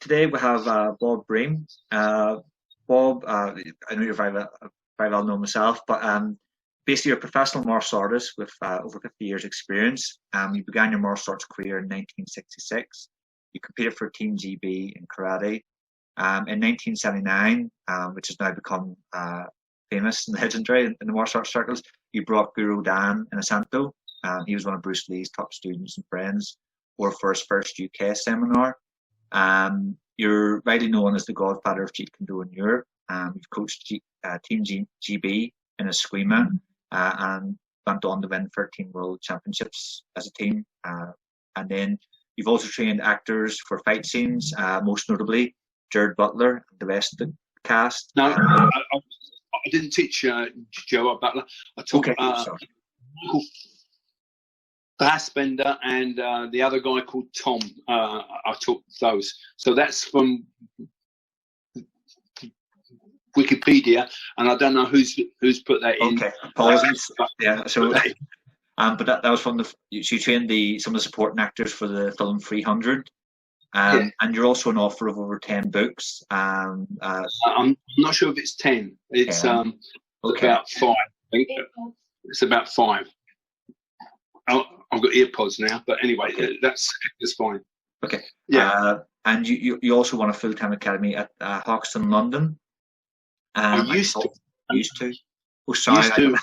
today we have Bob Breen. Bob, I know you're very well known myself, but basically you're a professional martial artist with over 50 years experience. You began your martial arts career in 1966. You competed for Team GB in karate. In 1979, which has now become famous and legendary in the martial arts circles, you brought Guru Dan Inosanto. He was one of Bruce Lee's top students and friends, or for his first UK seminar. You're widely known as the godfather of Jeet in Europe. You've coached Team GB in Eskrima and went on to win 13 World Championships as a team. And then you've also trained actors for fight scenes, most notably Jared Butler and the rest of the cast. No, I didn't teach Joe Butler. I taught Michael Fassbender and the other guy called Tom. I taught those. So that's from Wikipedia, and I don't know who's put that in. Okay, apologies. Yeah, so but that was from you trained some of the supporting actors for the film 300. And you're also an author of over 10 books. I'm not sure if it's 10. It's about 5. I think it's about 5. I've got earpods now, but anyway, that's fine. Okay. Yeah. And you also run a full-time academy at Hoxton, London. I used to. Oh, sorry.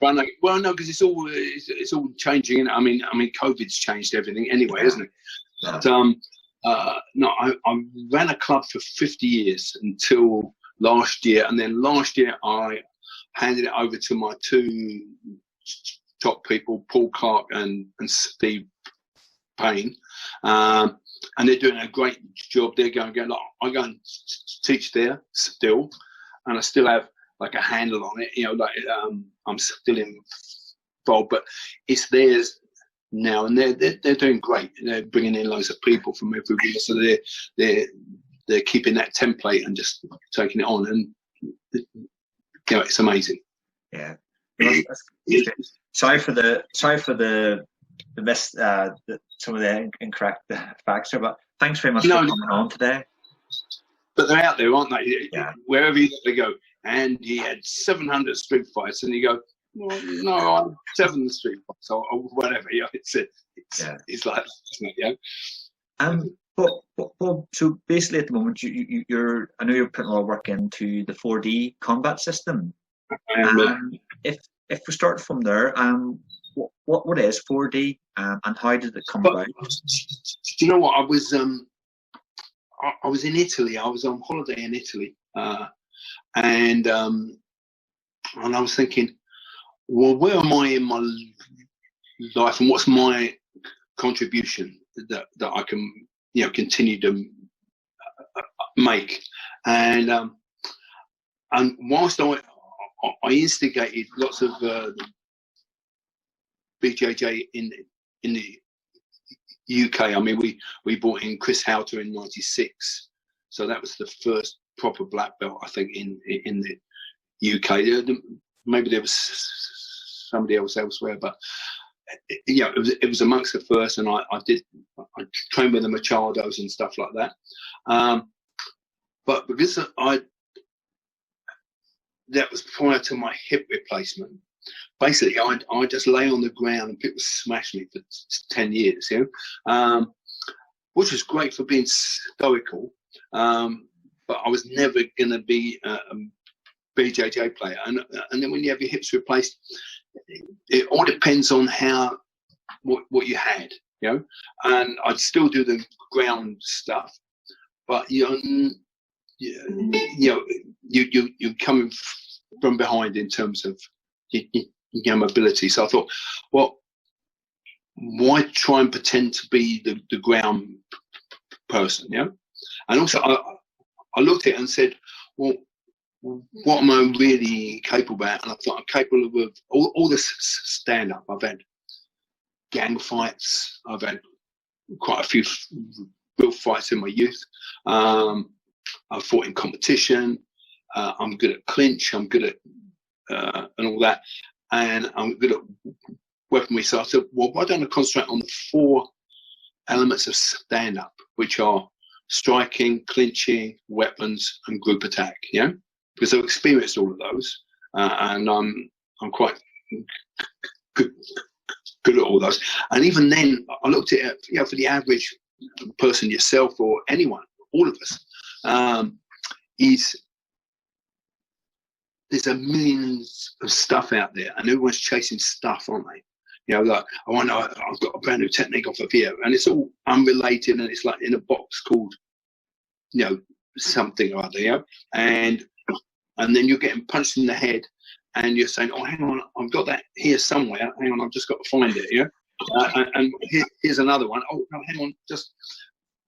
Well, no, because it's all changing. I mean, COVID's changed everything anyway, isn't it? Yeah. But no, I ran a club for 50 years until last year, and then last year I handed it over to my 2 top people, Paul Clark and Steve Payne, and they're doing a great job. They're going. I go and teach there still, and I still have like a handle on it. I'm still involved, but it's theirs now, and they're doing great. They're bringing in loads of people from everywhere, so they're keeping that template and just taking it on, and it's amazing. Yeah. Sorry for the miss some of the incorrect facts there, but thanks very much for coming on today. But they're out there, aren't they? Yeah. Wherever they go, and he had 700 street fights, and you go, well, no, I'm 7 street fights or whatever. It's like, isn't it? Yeah. But so basically at the moment you're I know you're putting a lot of work into the 4D combat system. If we start from there, what is 4D and how did it come about? Do you know what? I was in Italy. I was on holiday in Italy, and I was thinking, well, where am I in my life, and what's my contribution that I can continue to make? And whilst I instigated lots of BJJ in the UK. I mean, we brought in Chris Houter in '96, so that was the first proper black belt, I think, in the UK. Maybe there was somebody else elsewhere, but it was amongst the first, and I trained with the Machados and stuff like that. But because that was prior to my hip replacement. Basically, I just lay on the ground and people smashed me for 10 years, which was great for being stoical. But I was never going to be a BJJ player. And then when you have your hips replaced, it all depends on what you had, And I'd still do the ground stuff, but you're coming from behind in terms of your mobility. So I thought, well, why try and pretend to be the ground person, And also, I looked at it and said, well, what am I really capable of? And I thought I'm capable of all this stand-up. I've had gang fights. I've had quite a few real fights in my youth. I've fought in competition. I'm good at clinch. I'm good at and all that. And I'm good at weaponry. So I said, well, why don't I concentrate on the 4 elements of stand-up, which are striking, clinching, weapons, and group attack. Yeah, because I've experienced all of those, and I'm quite good at all those. And even then, I looked at it, for the average person, yourself or anyone, all of us, there's a millions of stuff out there, and everyone's chasing stuff, aren't they? Like, I've got a brand new technique off of here, and it's all unrelated, and it's like in a box called, something or other, and then you're getting punched in the head, and you're saying, oh, hang on, I've got that here somewhere. Hang on, I've just got to find it, and here's another one. Oh, no, hang on, just...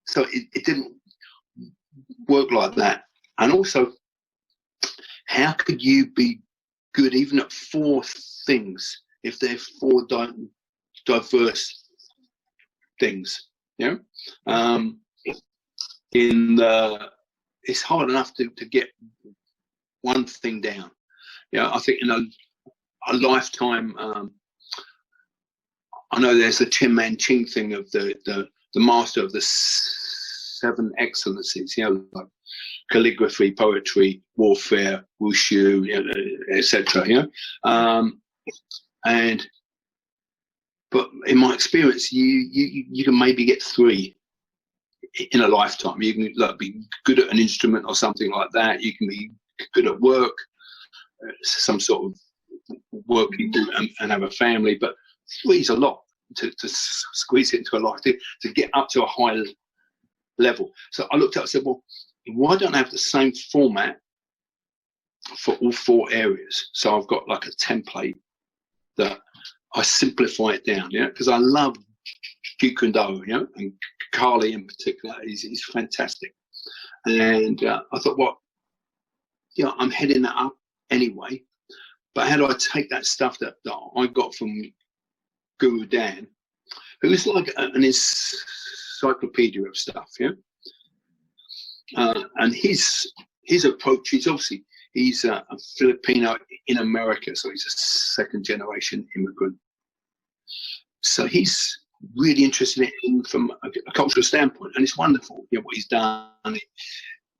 So it didn't work like that. And also, how could you be good even at 4 things if they're 4 diverse things? It's hard enough to get one thing down. I think in a lifetime, I know there's a Tin Man Ching thing of the master of the 7 excellencies, like calligraphy, poetry, warfare, wushu, etc. But in my experience, you can maybe get 3 in a lifetime. You can be good at an instrument or something like that. You can be good at work, some sort of work you do, and have a family. But 3 is a lot to squeeze it into a life to get up to a high level. So I looked at it and said, well, why don't I have the same format for all 4 areas? So I've got like a template that I simplify it down, because I love Jeet Kune Do, and Carly in particular, he's fantastic. And I thought, well, I'm heading that up anyway, but how do I take that stuff that I got from Guru Dan, who's like an encyclopedia of stuff, and his approach, he's a Filipino in America, so he's a 2nd generation immigrant. So he's really interested in from a cultural standpoint, and it's wonderful, what he's done.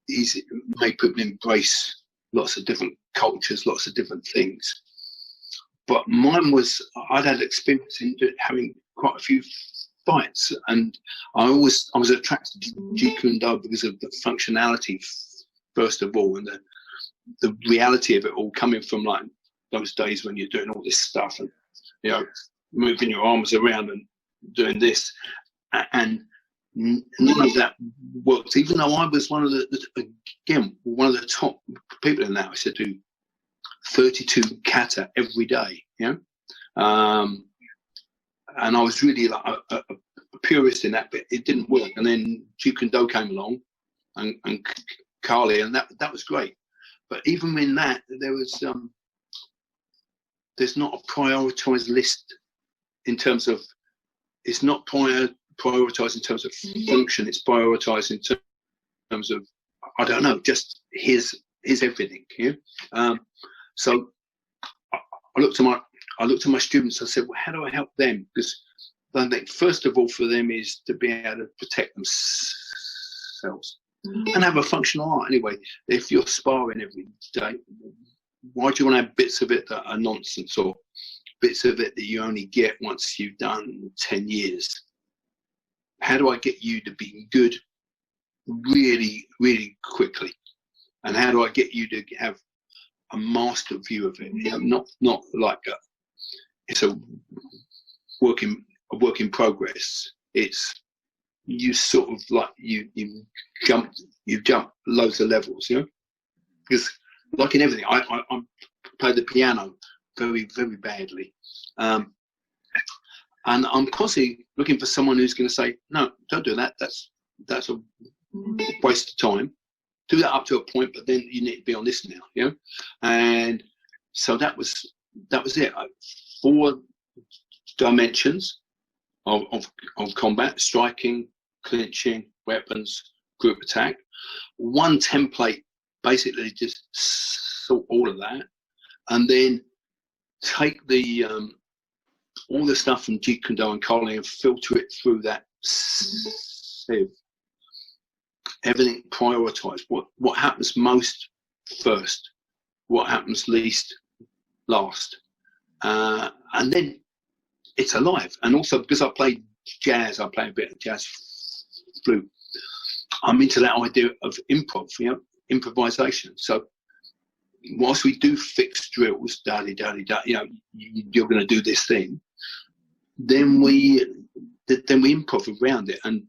He's made people embrace lots of different cultures, lots of different things. But mine was, I'd had experience in having quite a few fights, and I was attracted to Jeet Kune Do because of the functionality, first of all, and the reality of it all, coming from like those days when you're doing all this stuff and moving your arms around and doing this, and none of that worked. Even though I was one of the top people in that. I used to do 32 kata every day, and I was really like a purist in that, but it didn't work. And then Jeet Kune Do came along, and Carly, and that was great. But even in that, there's not a prioritized list in terms of, it's not prioritized in terms of function. It's prioritized in terms of, I don't know, just here's everything. So I looked at my students. I said, well, how do I help them? Because I think first of all for them is to be able to protect themselves and have a functional art. Anyway, if you're sparring every day, why do you want to have bits of it that are nonsense, or bits of it that you only get once you've done 10 years? How do I get you to be good really, really quickly? And how do I get you to have a master view of it? Not like it's a work in progress. It's you sort of like you jump loads of levels, because like in everything, I play the piano very, very badly, and I'm constantly looking for someone who's going to say, no, don't do that, that's a waste of time. Do that up to a point, but then you need to be on this now, and so that was it. 4 dimensions of combat: striking, clinching, weapons, group attack. 1 template, basically just sort all of that, and then take the all the stuff from Jeet Kune Do and Kali and filter it through that sieve. everything prioritized. What happens most first, what happens least last, and then it's alive. And also because I play jazz, I play a bit of jazz flute. I'm into that idea of improv, improvisation. So whilst we do fixed drills, you're going to do this thing, then we improv around it. And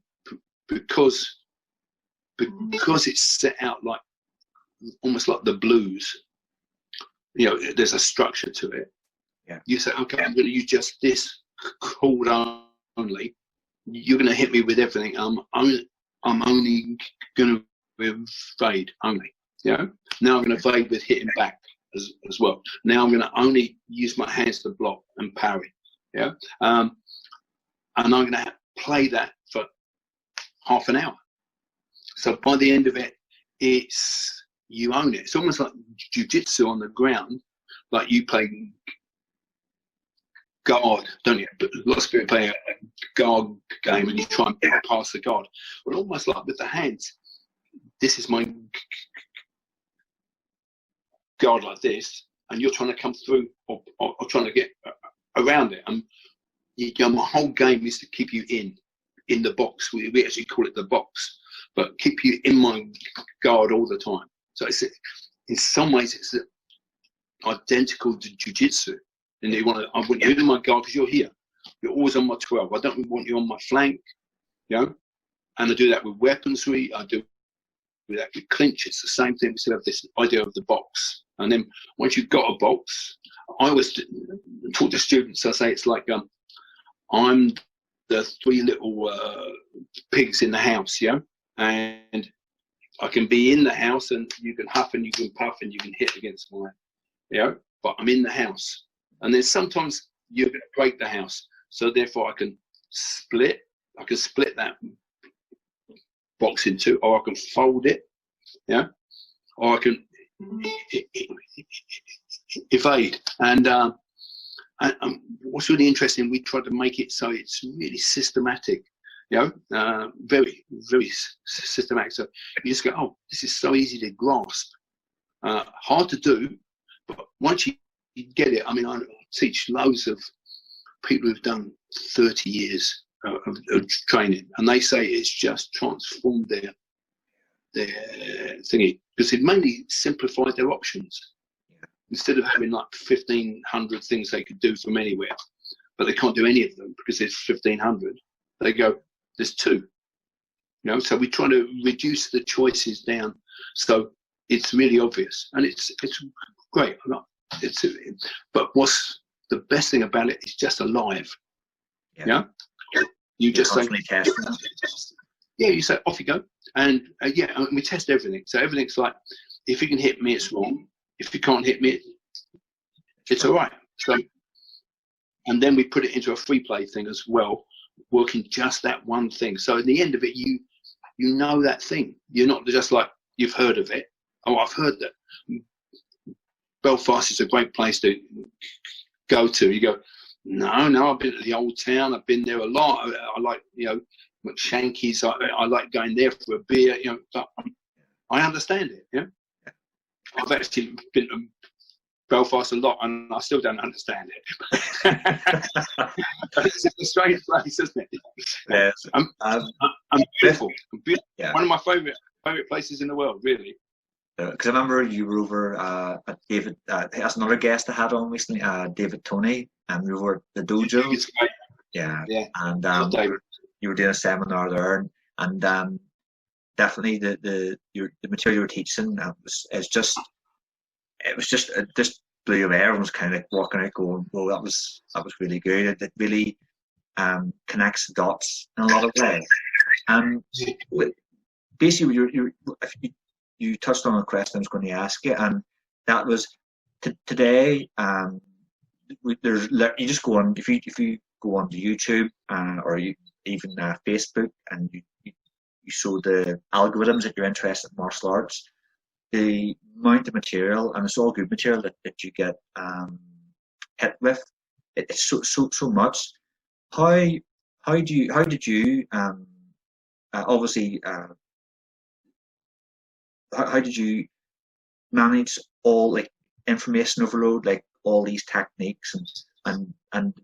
because it's set out like almost like the blues, there's a structure to it. Yeah. You say, okay, I'm going to use just this chord only. You're going to hit me with everything. I'm only going to evade only. Now I'm going to evade with hitting back as well. Now I'm going to only use my hands to block and parry. And I'm going to play that for half an hour. So by the end of it, you own it. It's almost like jiu-jitsu on the ground, like you play guard, don't you? But lots of people play a guard game and you try and get past the guard. Well, almost like with the hands, this is my guard like this, and you're trying to come through or trying to get around it. And my whole game is to keep you in the box. We actually call it the box, but keep you in my guard all the time. So in some ways it's identical to jiu-jitsu. And I want you in my guard because you're here. You're always on my 12. I don't want you on my flank, And I do that with weaponry. I do that with clinch. It's the same thing. We still have this idea of the box. And then once you've got a box, I always talk to students. I say it's like I'm the three little pigs in the house, and I can be in the house and you can huff and you can puff and you can hit against mine, but I'm in the house. And then sometimes you're going to break the house. So therefore I can split that box in two, or I can fold it, or I can evade. And what's really interesting, we try to make it so it's really systematic, very, very systematic. So you just go, oh, this is so easy to grasp. Hard to do, but once you get it, I mean, I teach loads of people who've done 30 years of training, and they say it's just transformed their thingy, because it mainly simplified their options. Instead of having like 1,500 things they could do from anywhere, but they can't do any of them because there's 1,500, they go, there's two. So we try to reduce the choices down so it's really obvious, and it's great. But what's the best thing about it is just alive. You just say, you say, off you go, and and we test everything. So everything's like, if you can hit me, it's wrong. If you can't hit me, it's all right. So, and then we put it into a free play thing as well, working just that one thing. So at the end of it, you know that thing. You're not just like, you've heard of it. Oh, I've heard that Belfast is a great place to go to. You go, no, I've been to the old town. I've been there a lot. I like, McShanky's. I like going there for a beer. I understand it. I've actually been to Belfast a lot, and I still don't understand it. It's a strange place, isn't it? Yes. I'm beautiful. Yeah. One of my favourite places in the world, really. Because I remember you were over at David. That's another guest I had on recently, David Tony, and we were at the dojo. Yeah. And you were doing a seminar there, and definitely the material you were teaching it just blew you away. Everyone was kind of like walking out going, well, that was really good. It really connects the dots in a lot of ways. And basically you touched on a question I was going to ask you, and that was today. You just go on, if you go onto YouTube or even Facebook, and you show the algorithms that you're interested in martial arts, the amount of material, and it's all good material that you get hit with, it's so much. How did you obviously how did you manage all like information overload, like all these techniques and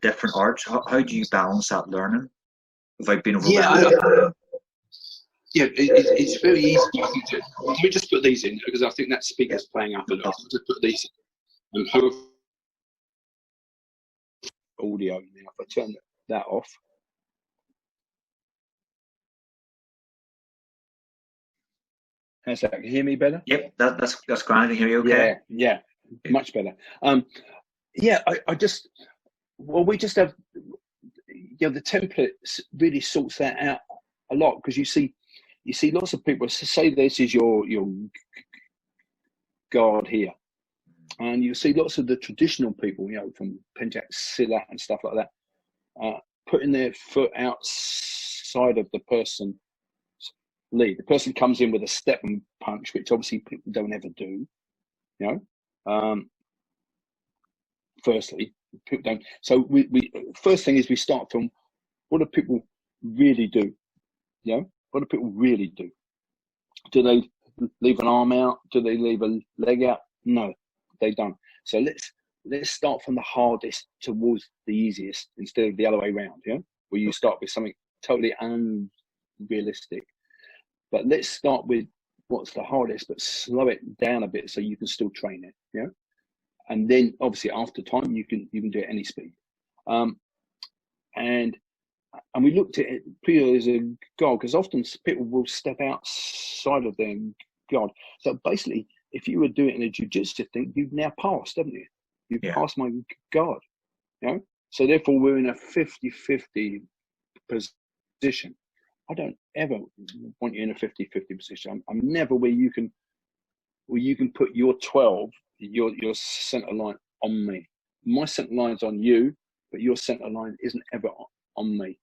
different arts? How do you balance that learning without being Yeah, overwhelmed? it's very easy. Let me just put these in because I think that speaker's playing up a lot. I'll just put these in and hope audio now. If I turn that off. How's that? Can you hear me better? Yep, that's grand. I can hear you okay. Yeah, much better. Yeah, I just, well, we just have, the template really sorts that out a lot, because you see lots of people say this is your guard here, and you see lots of the traditional people, from Pencak Silat and stuff like that, putting their foot outside of the person lead. The person comes in with a step and punch, which obviously people don't ever do, firstly, people don't. So we first thing is we start from, what do people really do? What do people really do? Do they leave an arm out? Do they leave a leg out? No, they don't. So let's start from the hardest towards the easiest instead of the other way around, where you start with something totally unrealistic. But let's start with what's the hardest, but slow it down a bit so you can still train it, And then obviously after time you can do it any speed. And we looked at it purely as a goal, because often people will step outside of their guard. So basically, if you were doing it in a jiu-jitsu thing, you've now passed, haven't you? You've passed my guard, So therefore, we're in a 50-50 position. I don't ever want you in a 50-50 position. I'm never where you can put your 12, your center line on me. My center line's on you, but your center line isn't ever on me.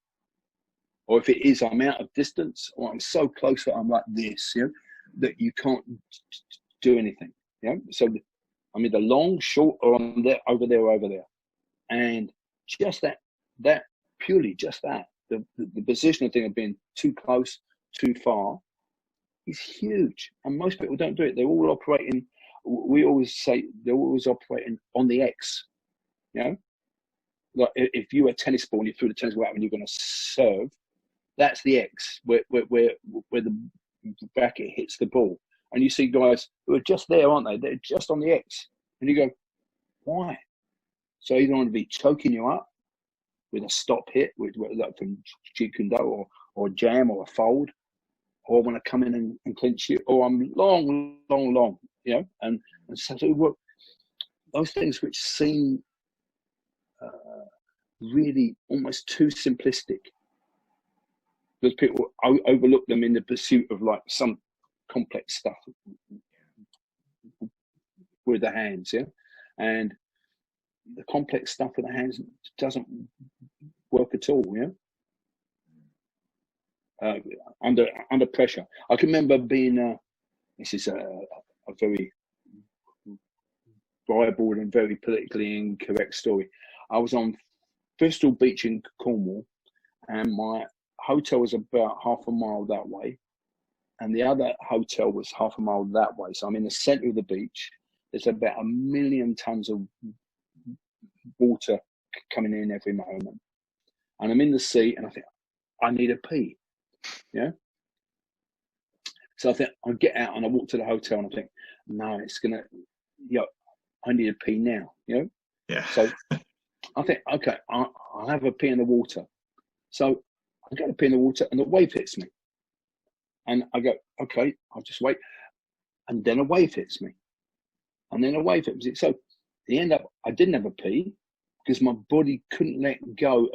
Or if it is, I'm out of distance, or I'm so close that I'm like this, that you can't do anything. So I'm either long, short, or I'm there, over there, over there. And just that purely just that, the positional thing of being too close, too far, is huge. And most people don't do it. They're all operating, we always say, they're always operating on the X. Like if you were a tennis ball and you threw the tennis ball out and you're going to serve, that's the X, where the bracket hits the ball. And you see guys who are just there, aren't they? They're just on the X. And you go, why? So you don't want to be choking you up with a stop hit, like from Jeet or jam or a fold, or when I come in and clinch you, or I'm long, and so those things which seem really almost too simplistic, because people overlook them in the pursuit of like some complex stuff with the hands, and the complex stuff with the hands doesn't work at all, under pressure. I can remember being this is a very ribald and very politically incorrect story. I was on Bristol Beach in Cornwall, and my hotel was about half a mile that way, and the other hotel was half a mile that way. So I'm in the centre of the beach. There's about 1 million tons of water coming in every moment, and I'm in the sea, and I think I need a pee, So I think I get out and I walk to the hotel, and I think, no, it's gonna, I need a pee now, Yeah. So I think, okay, I'll have a pee in the water. So I get a pee in the water, and the wave hits me, and I go, okay, I'll just wait, and then a wave hits me, and then a wave hits me. So the end up, I didn't have a pee because my body couldn't let go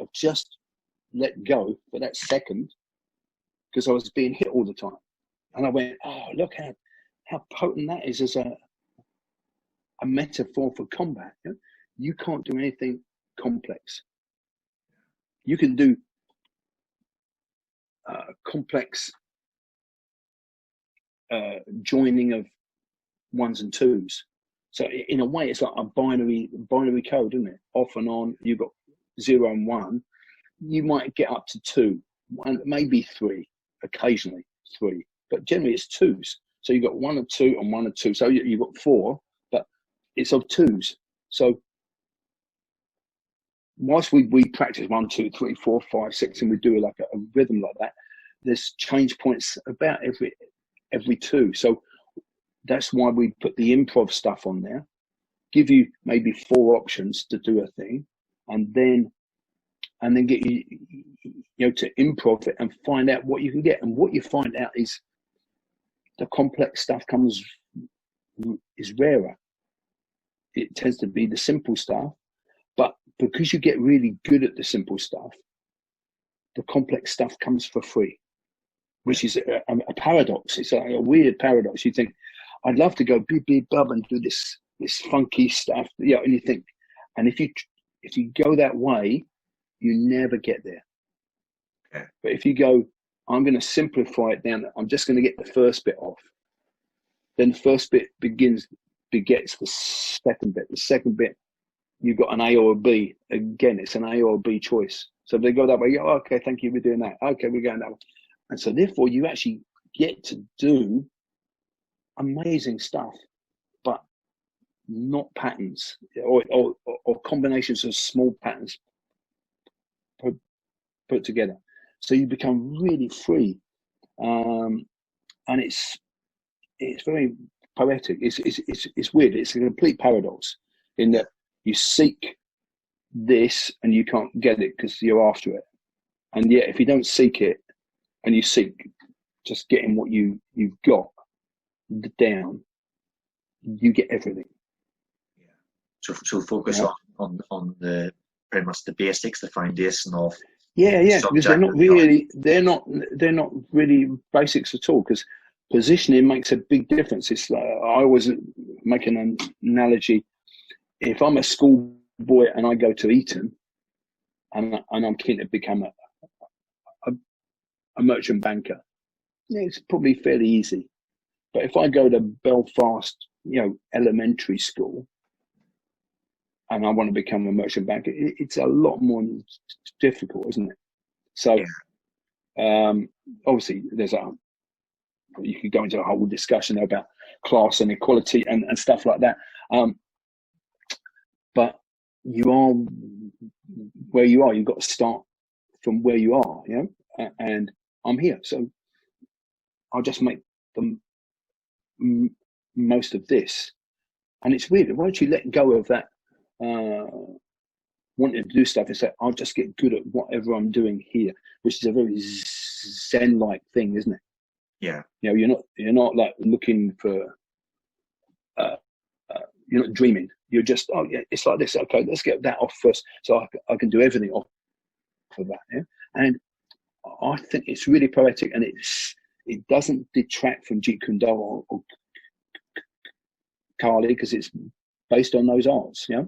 for that second, because I was being hit all the time. And I went, oh, look how potent that is as a metaphor for combat. You can't do anything complex. You can do complex joining of ones and twos. So in a way, it's like a binary code, isn't it? Off and on. You've got 0 and 1. You might get up to 2, and maybe 3, occasionally 3, but generally it's 2s. So you've got 1 and 2 and 1 and 2. So you've got 4, but it's of 2s. So whilst we practice 1, 2, 3, 4, 5, 6, and we do like a rhythm like that, there's change points about every 2. So that's why we put the improv stuff on there, give you maybe 4 options to do a thing, and then get you to improv it and find out what you can get. And what you find out is the complex stuff is rarer. It tends to be the simple stuff, but because you get really good at the simple stuff, the complex stuff comes for free, which is a paradox. It's a weird paradox. You think, I'd love to go beep bub and do this funky stuff, yeah, and you think, and if you go that way, you never get there. Okay. But if you go, I'm going to simplify it down, I'm just going to get the first bit off, then the first bit begets the second bit. The second bit, you've got an A or a B. Again, it's an A or a B choice. So if they go that way, oh, okay, thank you, we're doing that. Okay, we're going that way. And so therefore you actually get to do amazing stuff, but not patterns or combinations of small patterns put together. So you become really free. And it's very poetic. It's weird. It's a complete paradox in that you seek this and you can't get it because you're after it. And yet, if you don't seek it and you seek just getting what you've got down, you get everything. Yeah. So focus on the pretty much the basics, the foundation of because they're not really basics at all. Because positioning makes a big difference. It's like, I always make an analogy. If I'm a schoolboy and I go to Eton, and I'm keen to become a merchant banker, it's probably fairly easy. But if I go to Belfast, elementary school, and I want to become a merchant banker, it's a lot more difficult, isn't it? So, obviously, you could go into a whole discussion about class and equality and stuff like that. But you are where you are. You've got to start from where you are, and I'm here. So I'll just make the most of this. And it's weird. Why don't you let go of that wanting to do stuff and say, I'll just get good at whatever I'm doing here, which is a very Zen-like thing, isn't it? Yeah. You're not like looking for, you're not dreaming. You're just, oh yeah, it's like this. Okay, let's get that off first, so I can do everything off of that. Yeah? And I think it's really poetic, and it doesn't detract from Jeet Kune or Kali, because it's based on those arts. Yeah.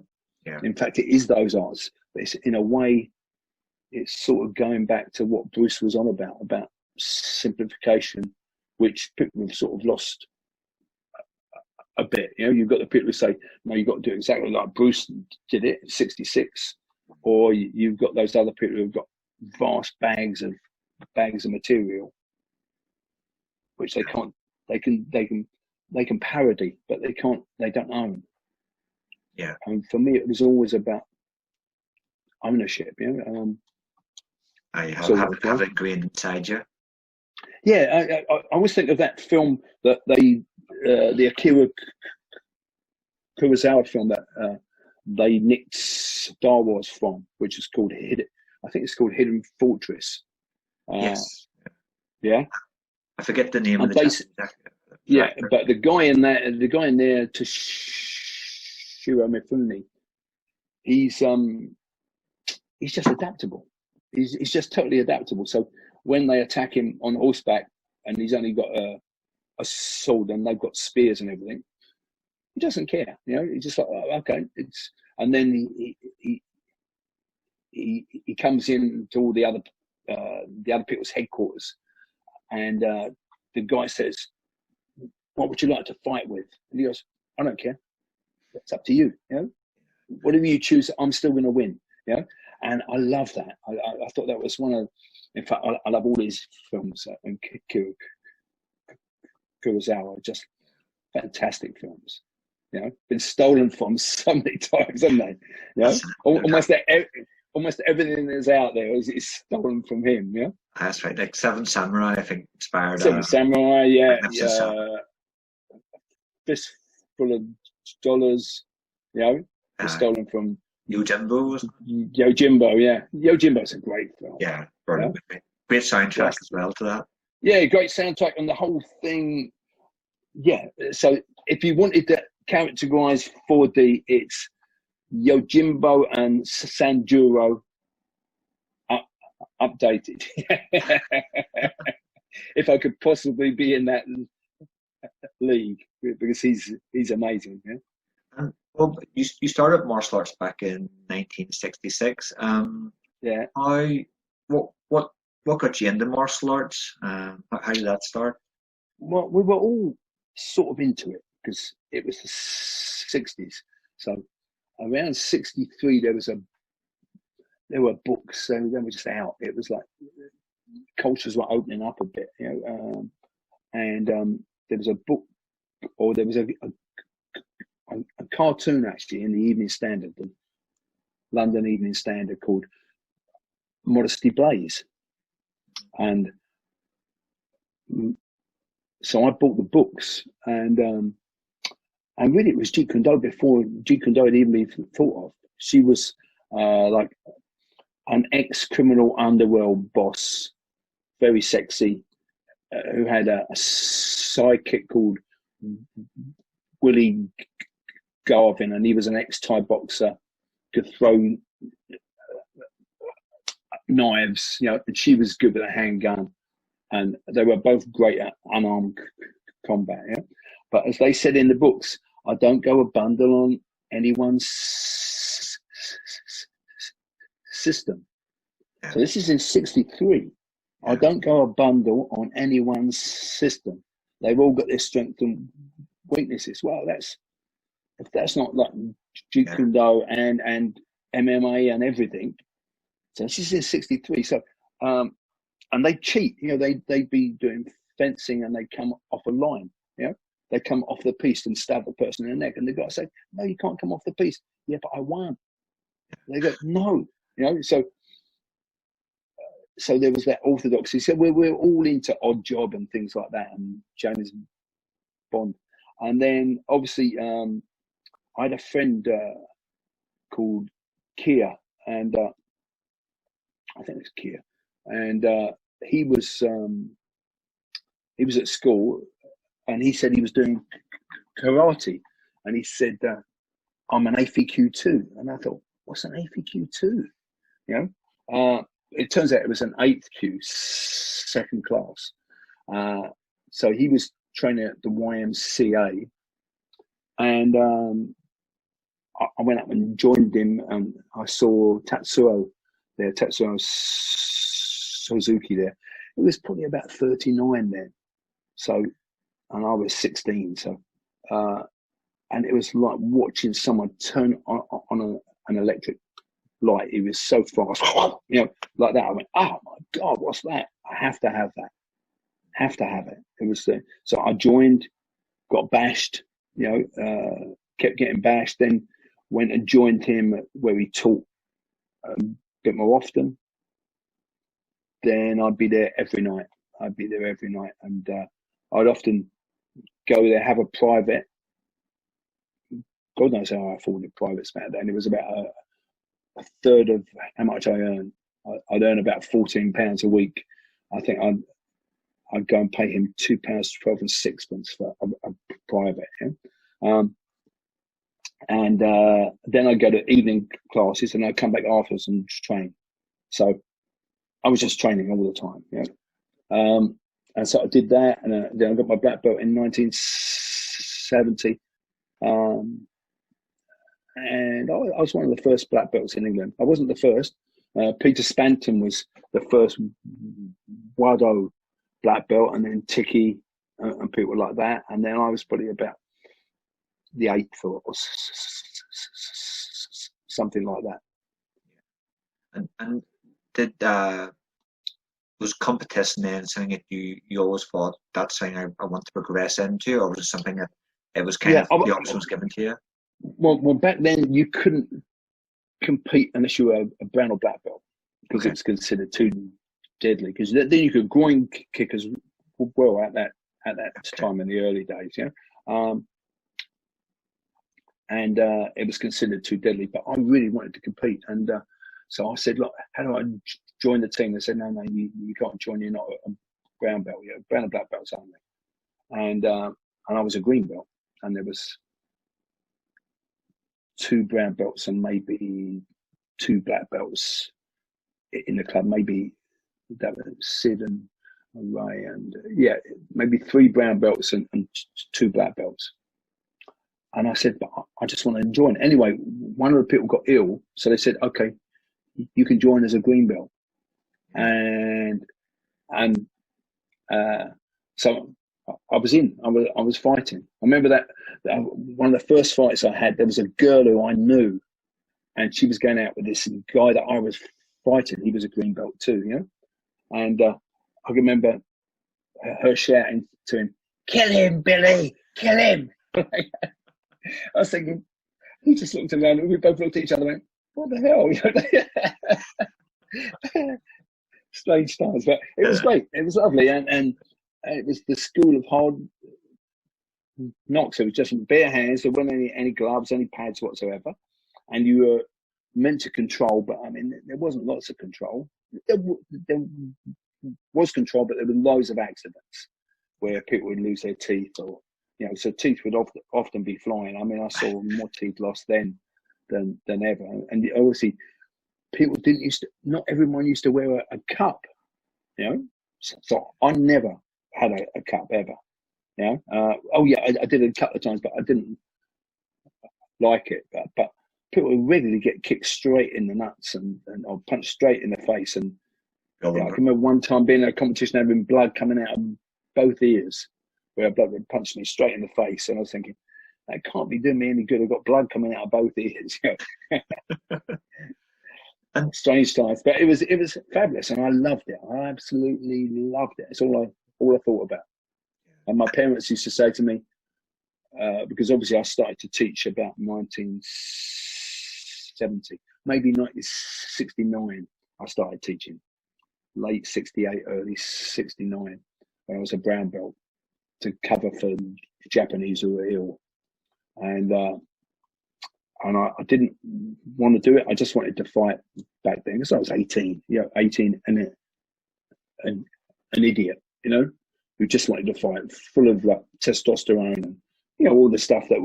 In fact, it is those arts, but it's in a way, it's sort of going back to what Bruce was on about simplification, which people have sort of lost a bit. You've got the people who say, no, you've got to do exactly like Bruce did it at 66, or you've got those other people who've got vast bags of material, which they can parody, but they don't own. Yeah. And for me, it was always about ownership. I have it ingrained inside you. Yeah, I always think of that film that the Akira Kurosawa film that they nicked Star Wars from, which is called Hidden Fortress. Yes. Yeah. I forget the name of the but the guy in there, Toshiro Mifune, he's just adaptable. He's just totally adaptable. So when they attack him on horseback and he's only got a sword and they've got spears and everything, he doesn't care. He's just like, oh, okay. And then he comes in to all the other people's headquarters, and the guy says, what would you like to fight with? And he goes, I don't care. It's up to you. Whatever you choose, I'm still going to win. And I love that. I thought that was one of, in fact, I love all these films and Kurosawa, just fantastic films. You know, been stolen from so many times, haven't they? You know, almost everything that's out there is stolen from him. Yeah, that's right. Like Seven Samurai, I think inspired. Seven Samurai, yeah, Fistful of Dollars. You know, was stolen from Yojimbo. Yojimbo, yeah. Yojimbo's a great film. Yeah, brilliant. Yeah? Great soundtrack as well to that. Yeah, great soundtrack and the whole thing. Yeah, so if you wanted to categorize 4D, it's Yojimbo and Sanjuro updated. If I could possibly be in that league, because he's amazing. Yeah. Well, you started martial arts back in 1966. Yeah. What got you into martial arts? How did that start? Well, we were all sort of into it because it was the 60s. So around 63, there were books, so they were just out. It was like cultures were opening up a bit, you know. And there was a book, or there was a cartoon actually in the Evening Standard, the London Evening Standard, called Modesty Blaze. And so I bought the books, and really it was Jeet Kune Do before Jeet Kune Do had even been thought of. She was like an ex-criminal underworld boss, very sexy, who had a sidekick called Willie Garvin, and he was an ex-Thai boxer, could throw knives, you know, and she was good with a handgun, and they were both great at unarmed combat. Yeah? But as they said in the books, I don't go a bundle on anyone's system. So this is in 63. I don't go a bundle on anyone's system. They've all got their strengths and weaknesses. Well, if that's not like Jeet Kune Do and MMA and everything. So this is in 63. So and they cheat, you know, they'd be doing fencing and they come off a line, you know, they come off the piste and stab the person in the neck, and the guy say, no, you can't come off the piste. Yeah, but I won. They go, no, you know. So there was that orthodoxy. So we're all into Odd Job and things like that, and James Bond. And then obviously I had a friend called Kia, and I think it's Kia, and he was at school, and he said he was doing karate, and he said, I'm an AFQ2, and I thought, what's an AFQ2? You know, it turns out it was an 8th Q, second class. So he was training at the YMCA, and I went up and joined him, and I saw Tatsuo Suzuki there. It was probably about 39 then. So, and I was 16. So, and it was like watching someone turn on an electric light. It was so fast, you know, like that. I went, oh my God, what's that? I have to have that. Have to have it. It was so I joined, got bashed, you know, kept getting bashed. Then went and joined him where he taught a bit more often. Then I'd be there every night. And I'd often go there, have a private. God knows how I afforded privates back then. It was about a third of how much I earned. I'd earn about £14 a week. I think I'd go and pay him £2.12 and sixpence for a private. Yeah? And then I'd go to evening classes, and I'd come back afterwards and train. So I was just training all the time. Yeah? And so I did that, and then I got my black belt in 1970. And I was one of the first black belts in England. I wasn't the first. Peter Spanton was the first Wado black belt, and then Tiki and people like that. And then I was probably about the 8th or something like that. And did was competition then something that you always thought that's something I want to progress into, or was it something that it was kind Yeah, of the option was given to you? well, back then you couldn't compete unless you were a brown or black belt, because Okay. it was considered too deadly. Because then you could groin kick as well at that time in the early days, yeah. And it was considered too deadly. But I really wanted to compete, and so I said, "Look, how do I join the team?" They said, "No, you can't join. You're not a brown belt. You're brown and black belts only." And I was a green belt, and there was 2 brown belts and maybe 2 black belts in the club. Maybe that was Sid and Ray, and yeah, maybe 3 brown belts and 2 black belts. And I said, but I just want to join. Anyway, one of the people got ill, so they said, okay, you can join as a green belt. And so I was in. I was fighting. I remember that one of the first fights I had, there was a girl who I knew, and she was going out with this guy that I was fighting. He was a green belt too, you know. And I remember her shouting to him, "Kill him, Billy! Kill him!" I was thinking, he just looked around and we both looked at each other and went, what the hell? Strange times, but it was great. It was lovely. And it was the school of hard knocks. It was just bare hands. There weren't any gloves, any pads whatsoever. And you were meant to control, but I mean, there wasn't lots of control. There was control, but there were loads of accidents where people would lose their teeth, or so teeth would often be flying. I mean, I saw more teeth lost then than ever. And obviously, people not everyone used to wear a cup, So I never had a cup ever. I did a couple of times, but I didn't like it. But people would regularly get kicked straight in the nuts and or punched straight in the face. And I can remember one time being in a competition having blood coming out of both ears, where a bloke would punch me straight in the face, and I was thinking, that can't be doing me any good. I've got blood coming out of both ears. And strange times, but it was fabulous, and I loved it. I absolutely loved it. It's all I thought about. And my parents used to say to me, because obviously I started to teach about 1970, maybe 1969. I started teaching, late 68, early 69, when I was a brown belt, to cover for Japanese who were ill, and I didn't want to do it. I just wanted to fight back then because I was 18, 18, and an idiot, who just wanted to fight, full of like testosterone and all the stuff that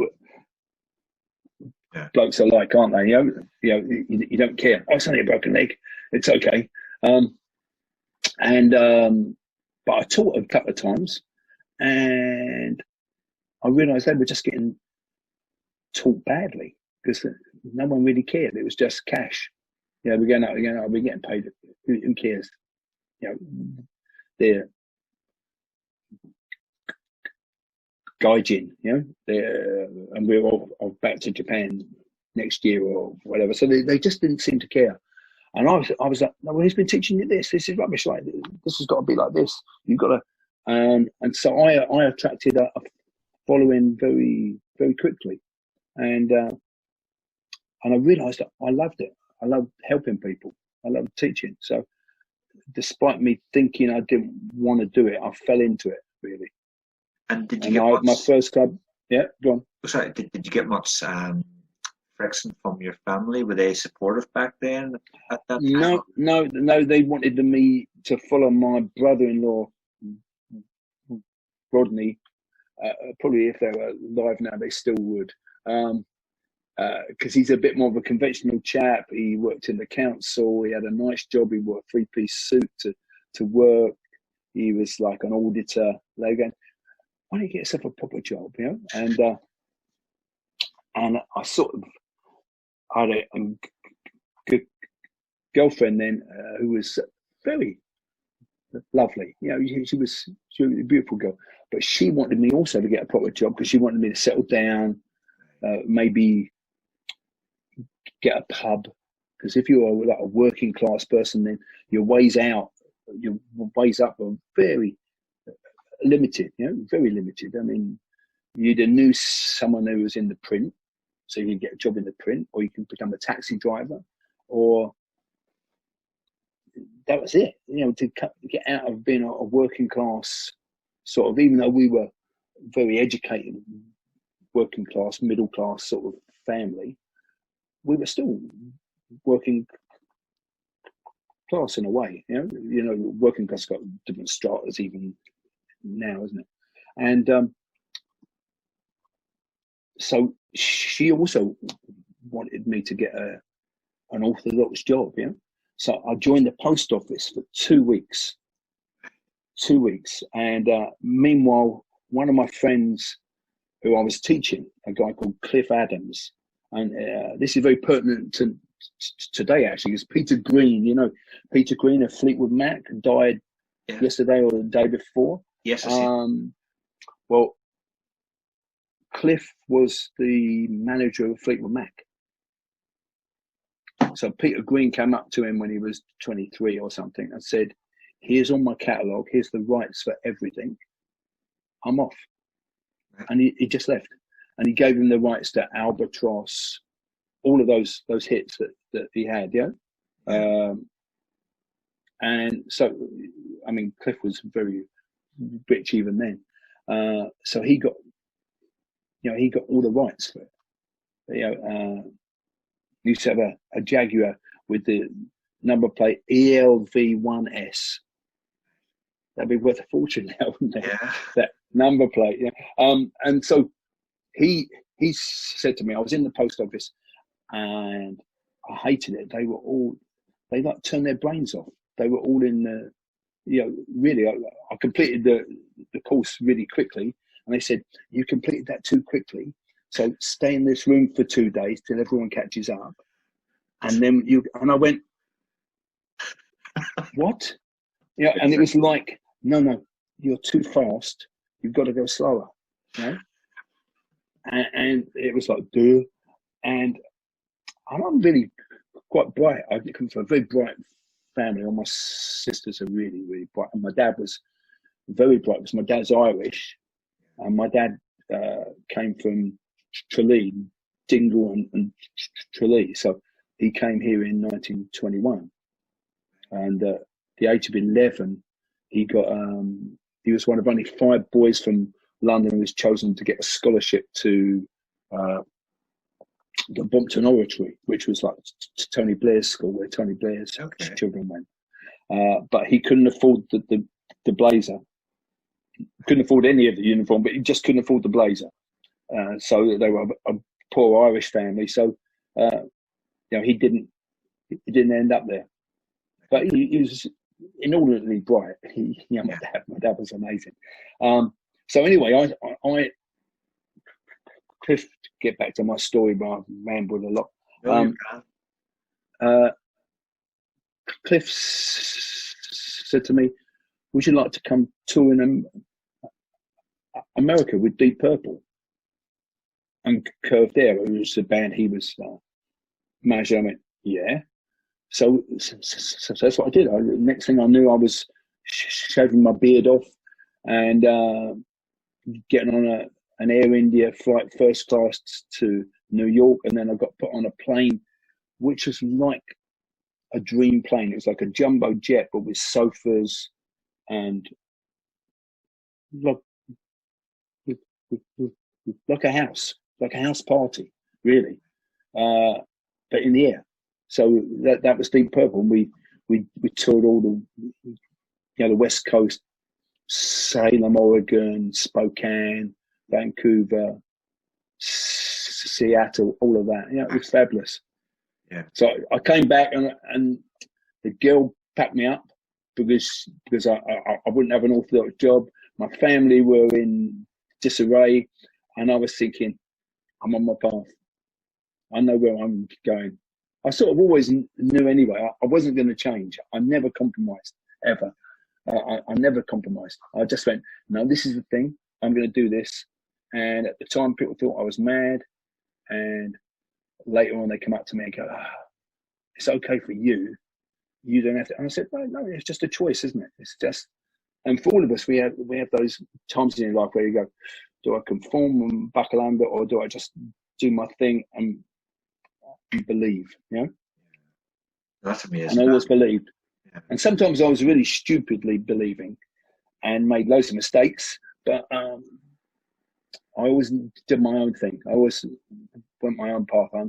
blokes are like, aren't they? You don't care. Oh, it's only a broken leg. It's okay. But I taught a couple of times, and I realised they were just getting taught badly because no one really cared. It was just cash. We're going out, we're getting paid. Who cares? They're gaijin, and we're all back to Japan next year or whatever. So they just didn't seem to care. And I was like, no, well, who's been teaching you this? This is rubbish. Like, this has got to be like this. You've got to. And so I attracted a following very, very quickly. And I realised that I loved it. I loved helping people. I loved teaching. So despite me thinking I didn't want to do it, I fell into it, really. And did you get much, my first club? Yeah, go on. Sorry, did you get much friction from your family? Were they supportive back then at that time? No. They wanted me to follow my brother-in-law, Rodney. Probably if they were alive now, they still would. Because he's a bit more of a conventional chap. He worked in the council. He had a nice job. He wore a 3-piece suit to work. He was like an auditor. They go, why don't you get yourself a proper job, And I sort of had a good girlfriend then who was very lovely. She was a beautiful girl, but she wanted me also to get a proper job because she wanted me to settle down, maybe get a pub. Because if you're like a working class person, then your ways out your ways up are very limited, very limited. I mean, you either knew someone who was in the print, so you can get a job in the print, or you can become a taxi driver, or that was it. To get out of being a working class sort of, even though we were very educated, working class, middle class sort of family, we were still working class in a way. Working class got different stratas even now, isn't it? And so she also wanted me to get an orthodox job. So I joined the post office for 2 weeks. 2 weeks, and meanwhile, one of my friends who I was teaching, a guy called Cliff Adams, and this is very pertinent to today actually, is Peter Green. Peter Green of Fleetwood Mac died yesterday or the day before. Yes, I see. Well, Cliff was the manager of Fleetwood Mac. So Peter Green came up to him when he was 23 or something and said, "Here's all my catalogue, here's the rights for everything. I'm off." And he just left. And he gave him the rights to Albatross, all of those hits that he had, and so, I mean, Cliff was very rich even then. So he got, he got all the rights for it. He used to have a Jaguar with the number plate ELV1S. That'd be worth a fortune now, wouldn't it? Yeah. That number plate. And so he said to me, I was in the post office and I hated it. They like turned their brains off. They were all in the, really, I completed the course really quickly. And they said, "You completed that too quickly. So stay in this room for 2 days till everyone catches up. And then and I went, what? And it was like, no, you're too fast. You've got to go slower. And it was like, duh. And I'm really quite bright. I come from a very bright family. All my sisters are really, really bright. And my dad was very bright because my dad's Irish. And my dad came from Tralee, Dingle and Tralee. So he came here in 1921. And at the age of 11, he was one of only 5 boys from London who was chosen to get a scholarship to the Brompton Oratory, which was like Tony Blair's school, where Tony Blair's children went. But he couldn't afford the blazer. Couldn't afford any of the uniform, but he just couldn't afford the blazer. So they were a poor Irish family. So he didn't end up there. But he was inordinately bright. My dad was amazing. So anyway, I Cliff, to get back to my story, but I've rambled a lot. Cliff said to me, "Would you like to come tour in America with Deep Purple and Curved Air?" It was the band he was managing. I went, yeah. So that's what I did. Next thing I knew, I was shaving my beard off and getting on an Air India flight, first class to New York, and then I got put on a plane, which was like a dream plane. It was like a jumbo jet, but with sofas and like a house party, really, but in the air. So that was Deep Purple. And we toured all the West Coast, Salem, Oregon, Spokane, Vancouver, Seattle, all of that. It was fabulous. Yeah. So I came back and the girl packed me up because I wouldn't have an orthodox job. My family were in disarray, and I was thinking, I'm on my path. I know where I'm going. I sort of always knew anyway. I wasn't going to change. I never compromised, ever. I never compromised. I just went, no, this is the thing. I'm going to do this. And at the time, people thought I was mad. And later on, they come up to me and go, it's okay for you. you don't have to. And I said, no, it's just a choice, isn't it? It's just, and for all of us, we have those times in your life where you go, do I conform and buckle under, or do I just do my thing and believe, you know? That's amazing. And I always believed. Yeah. And sometimes I was really stupidly believing and made loads of mistakes, but I always did my own thing. I always went my own path. I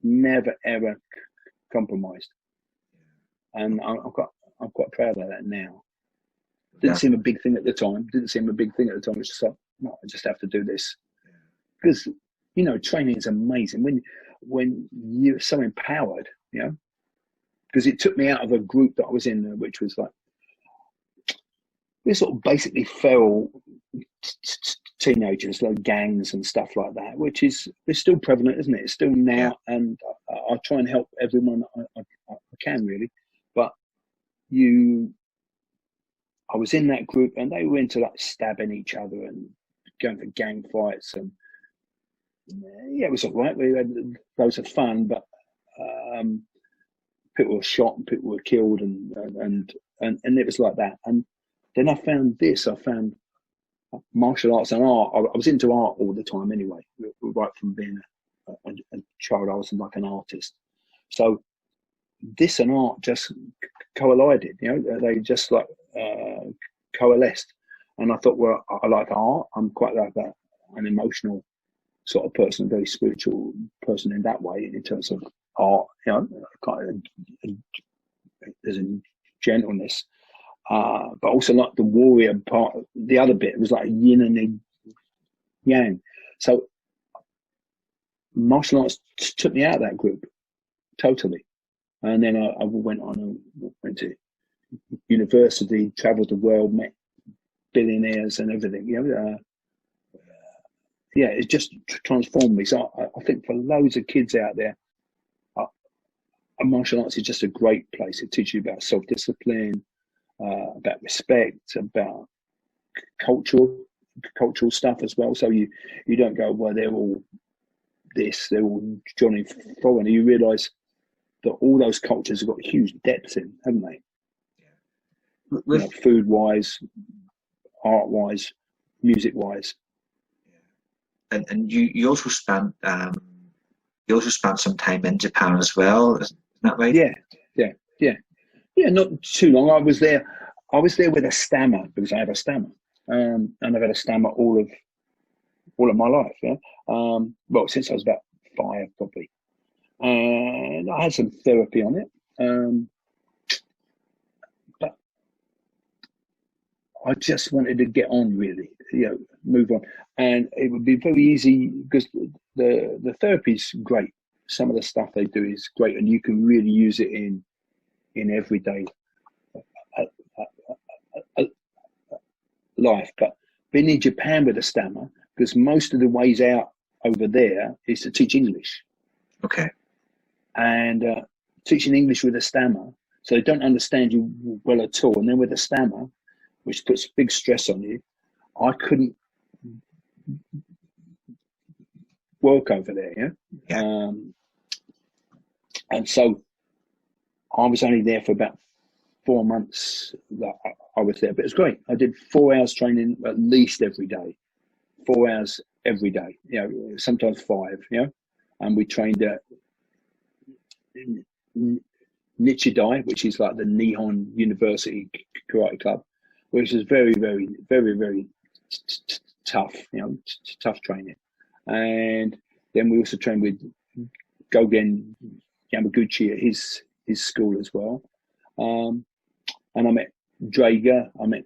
never, ever compromised. And I'm quite proud of that now. Didn't seem a big thing at the time. It's just like, no, I just have to do this. Because, you know, training is amazing. When you're so empowered, you know, because it took me out of a group that I was in, which was like, we're sort of basically feral teenagers, like gangs and stuff like that, which is still prevalent, isn't it? It's still now, and I try and help everyone I can, really. But I was in that group, and they were into like stabbing each other and going for gang fights, and yeah, it was all right. We had loads of fun, but people were shot and people were killed, and it was like that. And then I found martial arts and art. I was into art all the time anyway. Right from being a child, I was like an artist. So this and art just collided, you know, they just like coalesced. And I thought, well, I like art. I'm quite like an emotional sort of person, a very spiritual person in that way, in terms of art, you know, kind of, there's a gentleness. But also like the warrior part, the other bit was like yin and a yang. So martial arts took me out of that group totally. And then I went to university, traveled the world, met billionaires and everything. You know, yeah, it just transformed me. So I think for loads of kids out there, martial arts is just a great place. It teaches you about self-discipline, about respect, about cultural stuff as well. So you don't go, well, they're all this, they're all Johnny Foreigner. You realise that all those cultures have got huge depths in, haven't they? Yeah. You know, food-wise, art-wise, music-wise. Yeah. And you also spent some time in Japan as well, isn't that right? Yeah, not too long. I was there with a stammer, because I have a stammer, and I've had a stammer all of my life. Yeah, well, since I was about 5, probably, and I had some therapy on it, but I just wanted to get on, really, you know, move on, and it would be very easy because the therapy's great. Some of the stuff they do is great, and you can really use it in everyday life. But being in Japan with a stammer, because most of the ways out over there is to teach English. Okay. And teaching English with a stammer, so they don't understand you well at all. And then with a stammer, which puts big stress on you, I couldn't work over there. Yeah. And so I was only there for about 4 months that I was there, but it was great. I did 4 hours training at least every day, 4 hours every day, you know, sometimes 5, you know, and we trained at Nichidai, which is like the Nihon University Karate Club, which is very, very, very, very tough, you know, tough training. And then we also trained with Gogen Yamaguchi at his school as well. And I met Drager. I met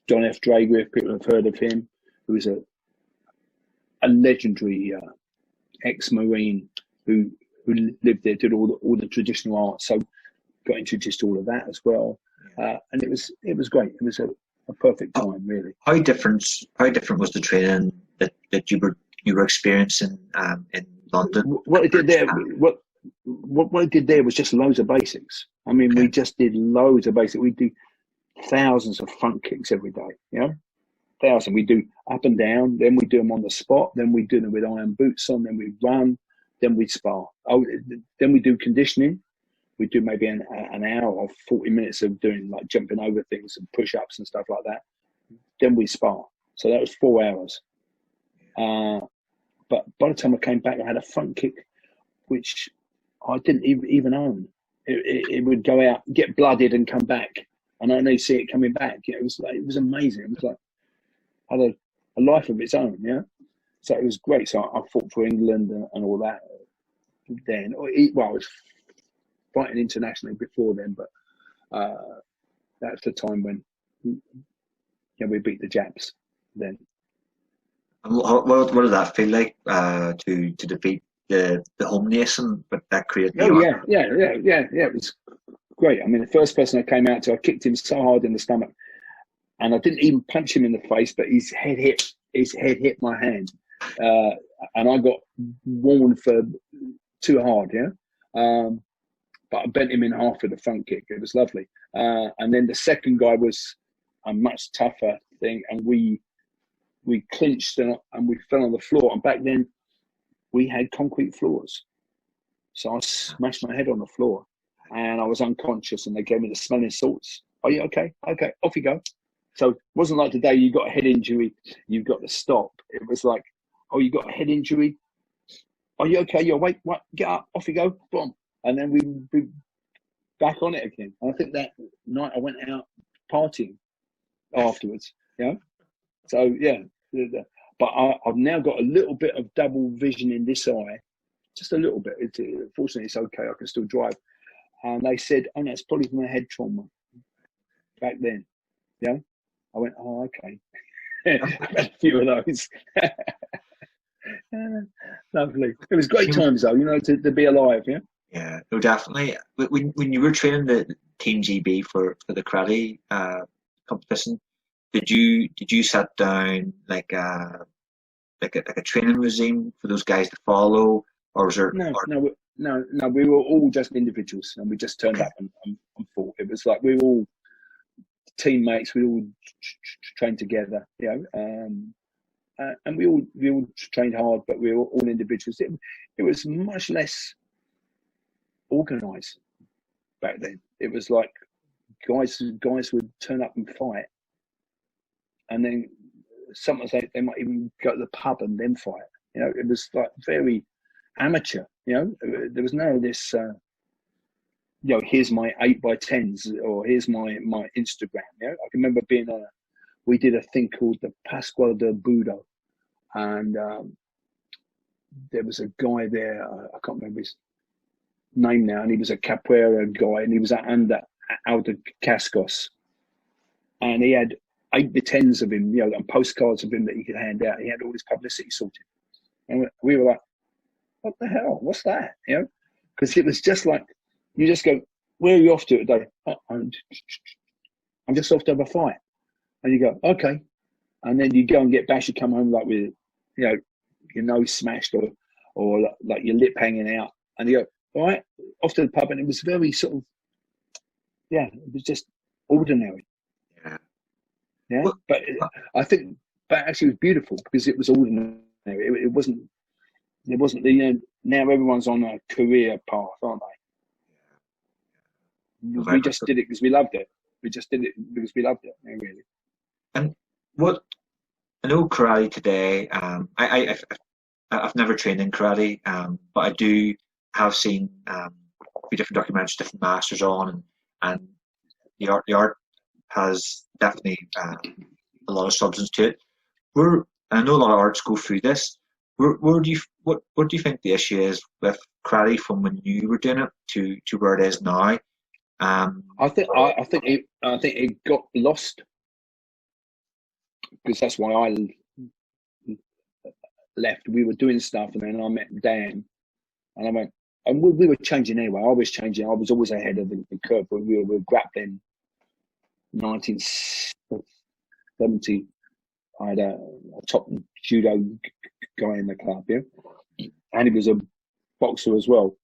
John F. Drager, if people have heard of him, who is a legendary ex-Marine who lived there, did all the traditional art. So got introduced to all of that as well. And it was great. It was a perfect time, really. How different was the training that you were experiencing in London? What I did there, what I did there was just loads of basics. I mean, we just did loads of basics. We do thousands of front kicks every day, you know, thousands. We do up and down, then we do them on the spot, then we do them with iron boots on, then we run, then we spar. Then we do conditioning, we do maybe an hour or 40 minutes of doing like jumping over things and push-ups and stuff like that. Then we spar. So that was 4 hours. But by the time I came back, I had a front kick, which I didn't even own. It would go out, get blooded, and come back, and I only see it coming back. It was amazing. It was like had a life of its own. Yeah. So it was great. So I fought for England and all that. Then, well, I was fighting internationally before then, but that's the time when we beat the Japs. Then. What did that feel like to defeat the home nation, but that created? Oh yeah. It was great. I mean, the first person I came out to, I kicked him so hard in the stomach, and I didn't even punch him in the face, but his head hit my hand, and I got warned for too hard. Yeah, but I bent him in half with a front kick. It was lovely. And then the second guy was a much tougher thing, and we clinched and we fell on the floor. And back then we had concrete floors, so I smashed my head on the floor, and I was unconscious. And they gave me the smelling salts. Are you okay? Okay, off you go. So it wasn't like today. You got a head injury, you've got to stop. It was like, oh, you got a head injury. Are you okay? You're awake. What? Get up. Off you go. Boom. And then we back on it again. And I think that night I went out partying afterwards. Yeah. So yeah, but I've now got a little bit of double vision in this eye, just a little bit. Fortunately, it's okay. I can still drive. And they said, "Oh, no, it's probably from a head trauma." Back then, yeah. I went, "Oh, okay." I had a few of those. Lovely. It was great times though, to be alive. Yeah. Yeah, no, definitely. When you were training the Team GB for the karate competition, did you set down like a training regime for those guys to follow, or was there? No. We were all just individuals, and we just turned up and fought. It was like we were all teammates. We all trained together, and we all trained hard, but we were all individuals. It was much less organized back then. It was like guys would turn up and fight, and then sometimes they might even go to the pub and then fight. It was like very amateur. There was none of this. Here's my 8x10s, or here's my Instagram. I can remember we did a thing called the Pasqua de Budo, and there was a guy there. I can't remember his name now, and he was a capoeira guy, and he was under Cascos, and he had 8x10s of him, and postcards of him that he could hand out. He had all his publicity sorted, and we were like, "What the hell? What's that?" Because it was just like, you just go, "Where are you off to today?" "Oh, I'm just off to have a fight," and you go, "Okay," and then you go and get bashed. You come home like with, your nose smashed or like your lip hanging out, and you go, "All right, off to the pub," and it was very sort of, it was just ordinary. Yeah. Well, but I think, actually it was beautiful because it was ordinary. It wasn't the, now everyone's on a career path, aren't they? We just did it because we loved it. We just did it because we loved it, really. And what, I know karate today, I've never trained in karate, but I do have seen a few different documentaries, different masters on, and the art has definitely a lot of substance to it. I know a lot of arts go through this. What do you think the issue is with karate from when you were doing it to where it is now? I think it got lost, because that's why I left. We were doing stuff, and then I met Dan, and I went, and we were changing anyway. I was changing. I was always ahead of the curve. We were grappling. 1970, I had a top judo guy in the club, and he was a boxer as well.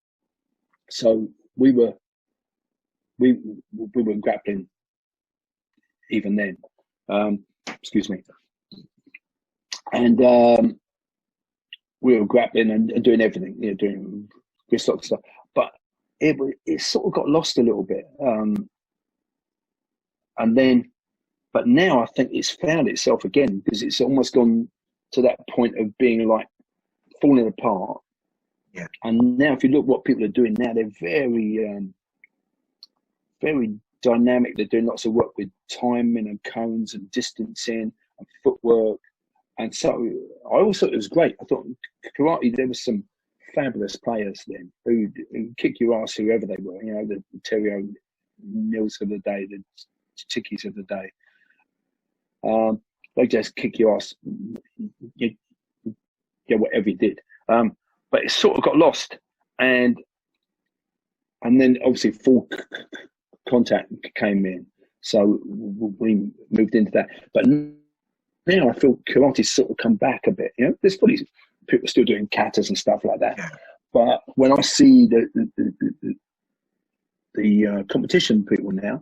So we were grappling even then. Excuse me. And we were grappling and doing everything, doing wrist lock stuff. But it sort of got lost a little bit. And then, but now I think it's found itself again, because it's almost gone to that point of being like falling apart. Yeah. And now, if you look what people are doing now, they're very, very dynamic. They're doing lots of work with timing and cones and distancing and footwork. And so I always thought it was great. I thought karate, there was some fabulous players then who kick your ass, whoever they were. You know, the Terry O'Neills of the day, the Chickies of the day. They just kick your ass, whatever you did. But it sort of got lost, and then obviously full contact came in, so we moved into that. But now I feel karate's sort of come back a bit. You know, there's probably people still doing katas and stuff like that. Yeah. But when I see the competition people now,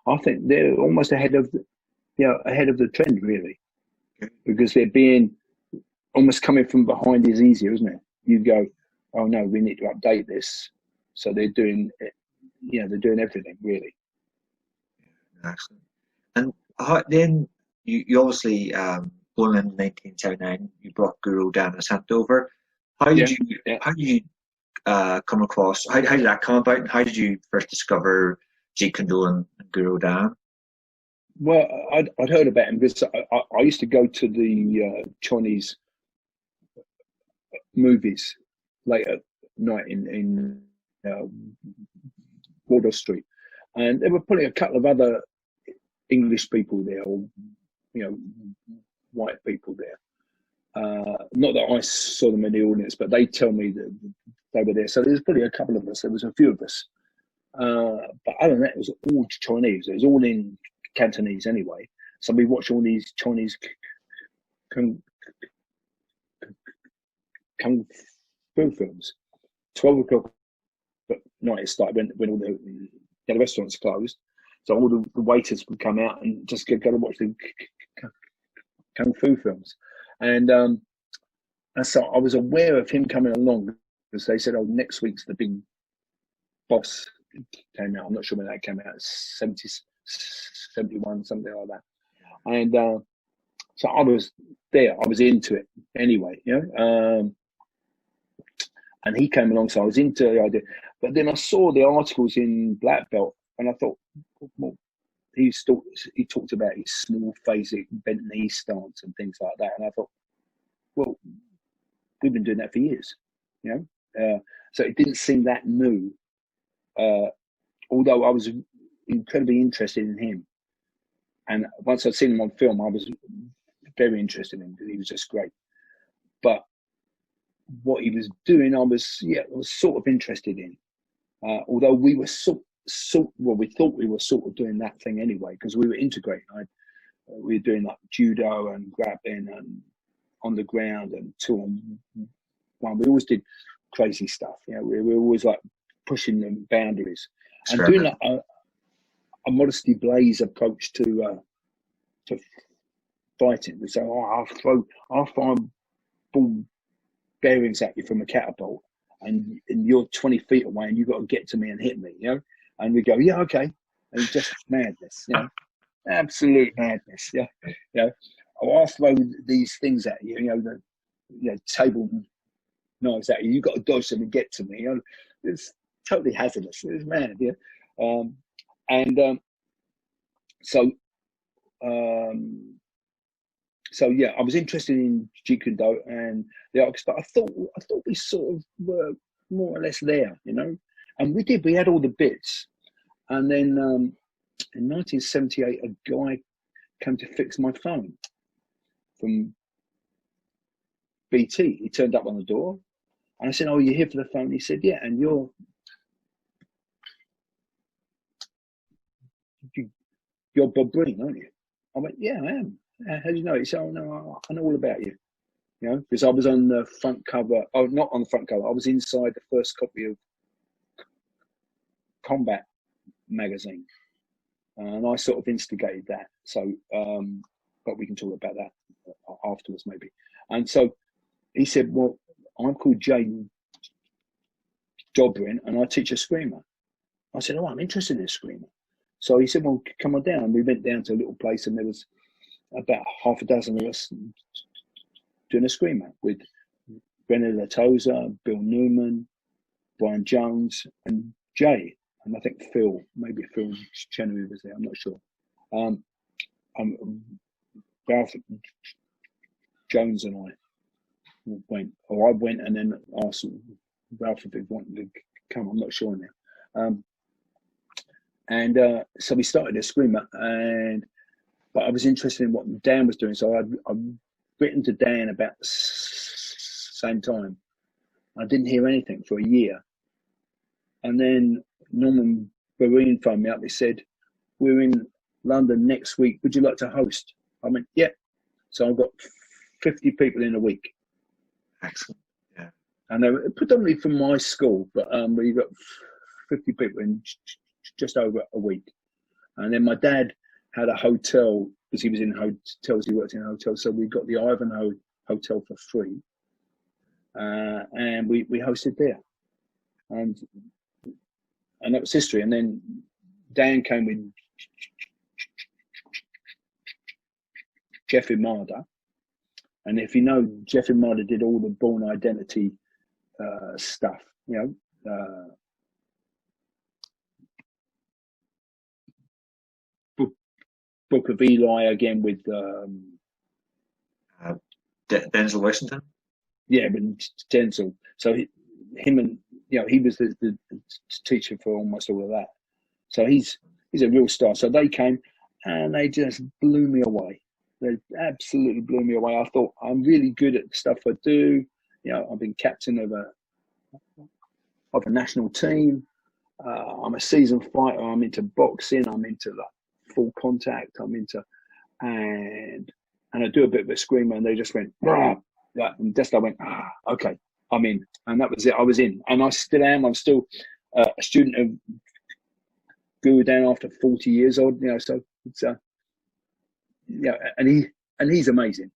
I think they're almost ahead of the trend, really, because they're being almost coming from behind is easier, isn't it? You go, oh no, we need to update this, so they're doing it. They're doing everything really. Excellent. And then you obviously born in 1979, you brought Guru Dan Inosanto over. How did you come across? How did that come about? And how did you first discover Jeet Kune and Guru Dan? Well, I'd heard about him because I used to go to the Chinese movies late at night in Wardour Street, and there were probably a couple of other English people there, or white people there. Not that I saw them in the audience, but they tell me that they were there. So there's probably a couple of us. There was a few of us, but other than that, it was all Chinese. It was all in Cantonese anyway. So we watched all these Chinese kung fu films. 12 o'clock at night it started when all the restaurants closed. So all the waiters would come out and just go to watch the kung fu films. And so I was aware of him coming along because they said, oh, next week's the big boss came out. I'm not sure when that came out, 70, 71, something like that. And so I was there. I was into it anyway, and he came along, so I was into the idea. But then I saw the articles in Black Belt, and I thought, well, he talked about his small phasic bent knee stance and things like that. And I thought, well, we've been doing that for years, so it didn't seem that new. Although I was incredibly interested in him. And once I'd seen him on film, I was very interested in him because he was just great. But what he was doing, I was sort of interested in. Although we were we thought we were sort of doing that thing anyway, because we were integrating. We were doing like judo and grappling and on the ground and 2-on-1. We always did crazy stuff. We were always like pushing the boundaries and doing like a Modesty Blaze approach to fighting. We say, I'll throw ball bearings at you from a catapult, and you're 20 feet away, and you've got to get to me and hit me, And we go, yeah, okay. And it's just madness, absolute madness, I'll throw these things at you, the table knives at you. You've got to dodge them and get to me. It's totally hazardous. It's mad, So I was interested in Jeet Kune Do and the arcs, but I thought we sort of were more or less there, And we did. We had all the bits, and then in 1978, a guy came to fix my phone from BT. He turned up on the door, and I said, "Oh, you're here for the phone?" He said, "Yeah, and you're Bob Breen, aren't you?" I went, "Yeah, I am." How do you know? He said, "Oh no, I know all about you." Because I was on the front cover. Oh, not on the front cover. I was inside the first copy of Combat magazine, and I sort of instigated that. So, but we can talk about that afterwards, maybe. And so he said, "Well, I'm called Jay job in, and I teach a screamer. I said, oh, I'm interested in a screamer. So he said, well, come on down. And we went down to a little place, and there was about half a dozen of us doing a screamer with Brennan Latosa, Bill Newman, Brian Jones, and Jay. And I think maybe Phil Chenery was there, I'm not sure. Ralph Jones and I went, or I went and then asked Ralph if he wanted to come, I'm not sure now. So we started a screamer, but I was interested in what Dan was doing, so I'd written to Dan about the same time. I didn't hear anything for a year, and then Norman Breen phoned me up. He said, we're in London next week, would you like to host? I went, yeah. So I've got 50 people in a week. Excellent. Yeah. And they were predominantly from my school, but we got 50 people in just over a week. And then my dad had a hotel, because he was in hotels, he worked in hotels, so we got the Ivanhoe Hotel for free. And we hosted there. And that was history. And then Dan came with Jeffrey Marder. And if you know, Jeffrey Marder did all the Born Identity stuff, you know. Book of Eli again with Denzel Washington. Yeah, but Denzel. So him and he was the teacher for almost all of that. So he's a real star. So they came and they just blew me away. They absolutely blew me away. I thought, I'm really good at the stuff I do. I've been captain of a national team. I'm a seasoned fighter. I'm into boxing. I'm into full contact. I'm into and I do a bit of a screamer, and they just went and just I went okay, I'm in, and that was it. I was in, and I still am. I'm still a student of Guru Dan after 40 years old. So it's and he's amazing.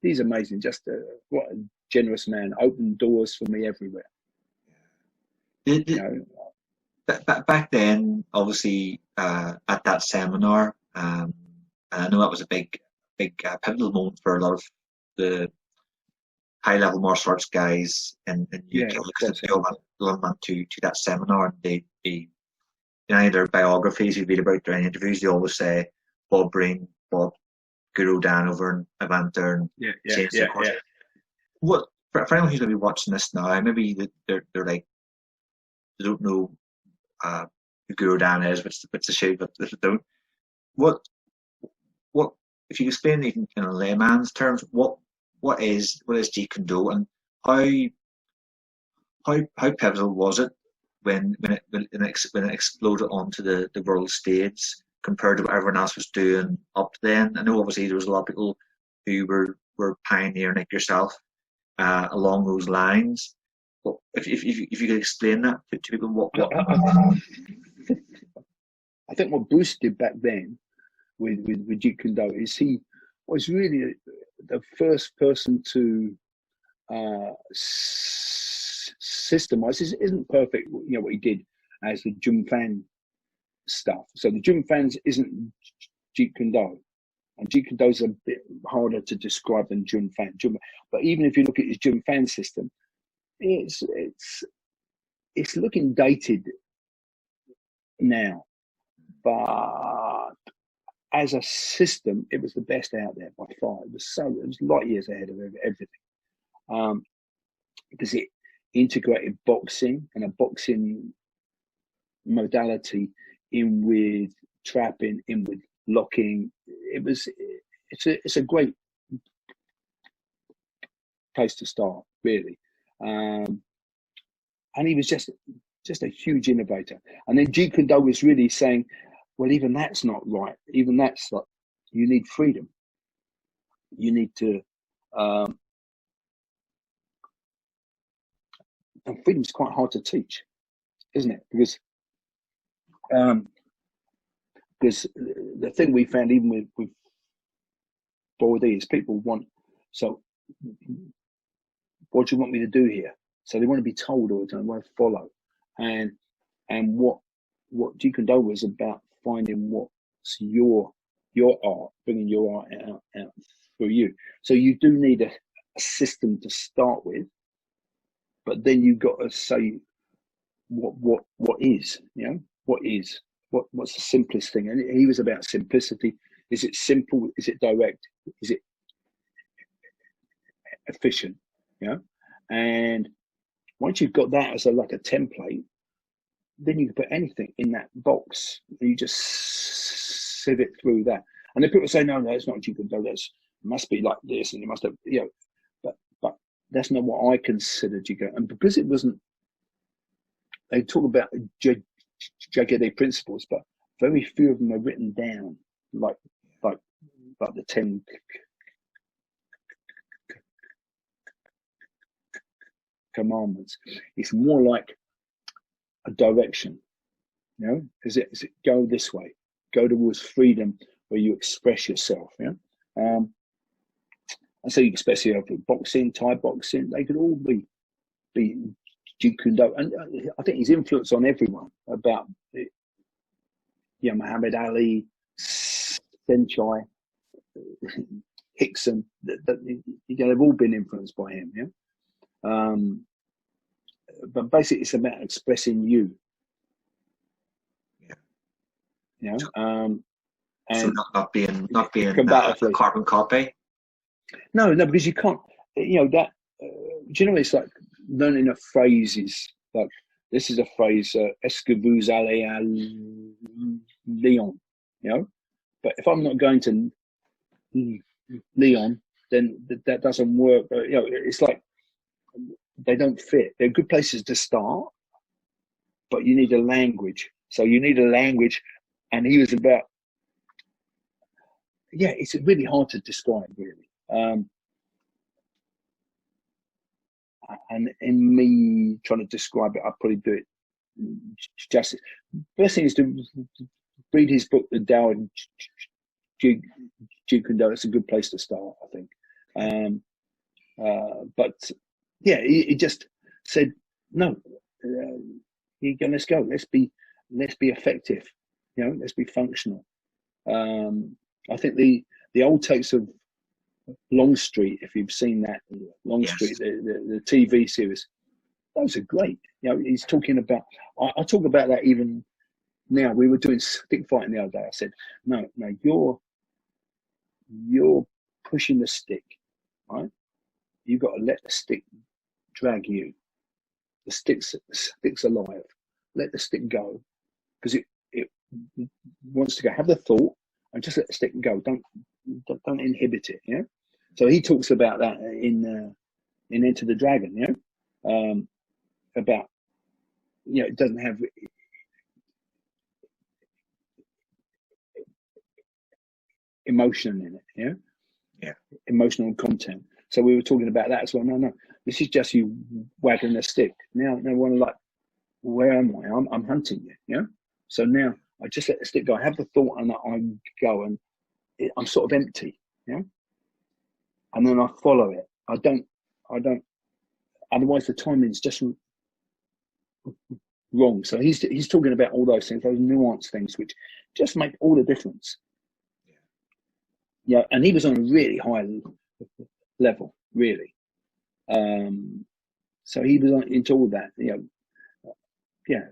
He's amazing. Just what a generous man. Opened doors for me everywhere. Back then, obviously, at that seminar, and I know that was a big pivotal moment for a lot of the high-level martial arts guys in UK, because they all went to that seminar, and they in any of their biographies you read about, their interviews, they always say Bob Breen, Guru Dan over in Avanti, and What for anyone who's going to be watching this now, maybe they're like, they don't know who Guru Dan is, which is a shame, but they don't. What if you explain it in layman's terms? What is Jeet Kune Do, and how pivotal was it when it exploded onto the world stage compared to what everyone else was doing up to then? I know obviously there was a lot of people who were pioneering, like yourself, along those lines. But if you could explain that to people, what I think what Bruce did back then with Jeet Kune Do is he was really the first person to systemize. This isn't perfect, what he did as the Jun Fan stuff. So the Jun Fans isn't Jeet Kune Do, and Jeet Kune Do is a bit harder to describe than Jun Fan. But even if you look at his Jun Fan system, it's looking dated now, but as a system, it was the best out there by far. It was light years ahead of everything, because it integrated boxing and a boxing modality in with trapping, in with locking. It's a great place to start, really. And he was just a huge innovator. And then Jeet Kune Do was really saying, well, even that's not right. Even that's like, you need freedom. You need to, and freedom's quite hard to teach, isn't it? Because the thing we found, even with 4D, is people want, so what do you want me to do here? So they want to be told all the time, they want to follow. And what Jeet Kune Do was about, finding what's your art, bringing your art out through you. So you do need a system to start with, but then you've got to say what is, you know, what's the simplest thing. And he was about simplicity. Is it simple? Is it direct? Is it efficient? You know, and once you've got that as like a template, then you can put anything in that box. And you just sieve it through that. And then people say, no, it's not Jeet Kune Do. It must be like this, and it must have, you know. But that's not what I consider Jeet Kune Do. And because it wasn't, they talk about Jagede principles, but very few of them are written down, like the 10 commandments. It's more like a direction, you know. Is it go this way, go towards freedom, where you express yourself, yeah. And so you express yourself with boxing, Thai boxing. They could all be Jeet Kune Do. And I think his influence on everyone, about Muhammad Ali, Senchai, Hickson, they've all been influenced by him, yeah. But basically, it's about expressing you. Yeah. You know, and so not being a carbon copy. No, because you can't. You know that. Do you know, it's like learning a phrase is like, this is a phrase, est-ce que vous allez à Lyon? You know, but if I'm not going to Lyon, then that doesn't work. You know, it's like they don't fit. They're good places to start, but you need a language. So you need a language, and he was about. Yeah, it's really hard to describe, really. And in me trying to describe it, I'll probably do it justice. First thing is to read his book, The Tao of Jeet Kune Do. It's a good place to start, I think. But yeah, he just said, no, let's go. Let's be effective. You know, let's be functional. I think the old takes of Longstreet, if you've seen that, Longstreet, the TV series, those are great. You know, he's talking about, I talk about that even now. We were doing stick fighting the other day. I said, no, you're pushing the stick, right? You've got to let the stick drag you. The stick's alive. Let the stick go, because it wants to go. Have the thought and just let the stick go. Don't inhibit it. You know. So he talks about that in Enter the Dragon. You know, about, you know, it doesn't have emotion in it. You know? Yeah, emotional content. So we were talking about that as well. No, this is just you wagging a stick. Now they want to, like, where am I? I'm hunting you. You know. So now I just let the stick go. I have the thought, and I go, and I'm sort of empty. You know. And then I follow it. I don't. Otherwise, the timing's just wrong. So he's talking about all those things, those nuanced things, which just make all the difference. Yeah, and he was on a really high level, really. So he was into all that. You know, yeah,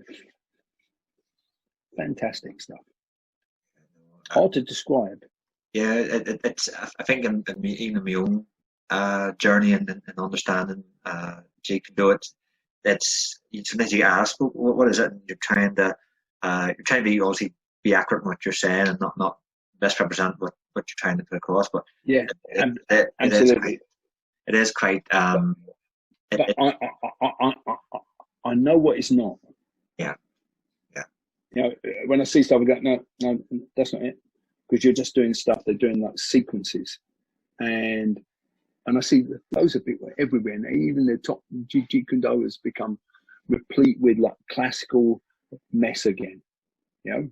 fantastic stuff. Hard to describe. Yeah, it's. I think in my own journey and understanding Jeet Kune Do, it's sometimes you ask, what is it? And you're trying to be obviously be accurate in what you're saying and not misrepresent what you're trying to put across. But yeah, absolutely. It is quite. But I know what it's not. Yeah. You know, when I see stuff, I go, no, that's not it. Because you're just doing stuff. They're doing like sequences, and I see loads of people everywhere. And even the top Jeet Kune Do has become replete with like classical mess again. You know,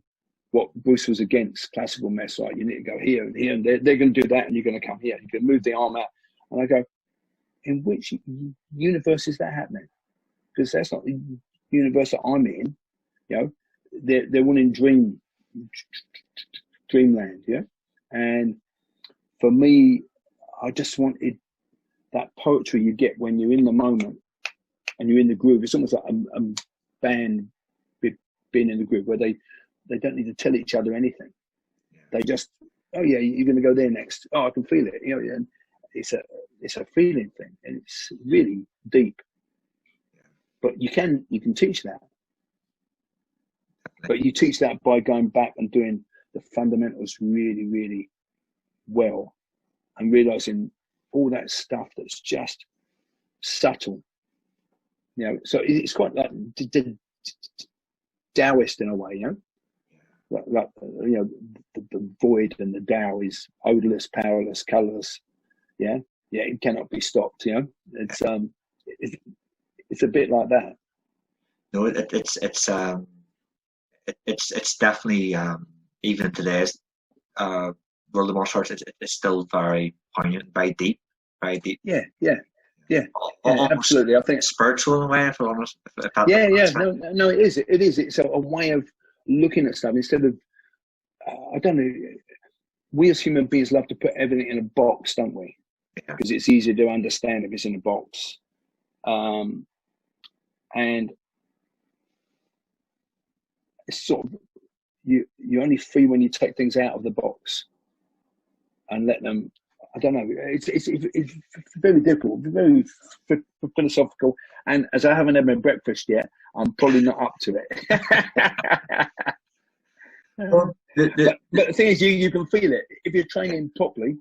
what Bruce was against, classical mess. Like, you need to go here and here, and they're going to do that, and you're going to come here. You can move the arm out, and I go, in which universe is that happening? Because that's not universe that I'm in, you know, they're all in dreamland, yeah. And for me, I just wanted that poetry you get when you're in the moment and you're in the groove. It's almost like a band being in the groove where they don't need to tell each other anything. They just, oh yeah, you're going to go there next. Oh, I can feel it. You know, and it's a feeling thing, and it's really deep. But you can teach that. But you teach that by going back and doing the fundamentals really, really well, and realizing all that stuff that's just subtle. You know, so it's quite like Taoist in a way, you know. Like you know, the void and the Tao is odorless, powerless, colorless. Yeah, it cannot be stopped. You know, it's a bit like that. No, it's definitely even today's world of martial arts. It's still very poignant, very deep, very deep. Yeah, absolutely. I think spiritual in a way, if I'm honest. No, it is. It's a way of looking at stuff instead of, I don't know, we as human beings love to put everything in a box, don't we? Because it's easier to understand if it's in a box. And it's sort of, you only free when you take things out of the box and let them, I don't know, it's very difficult, very philosophical. And as I haven't had my breakfast yet, I'm probably not up to it. But the thing is, you can feel it. If you're training properly,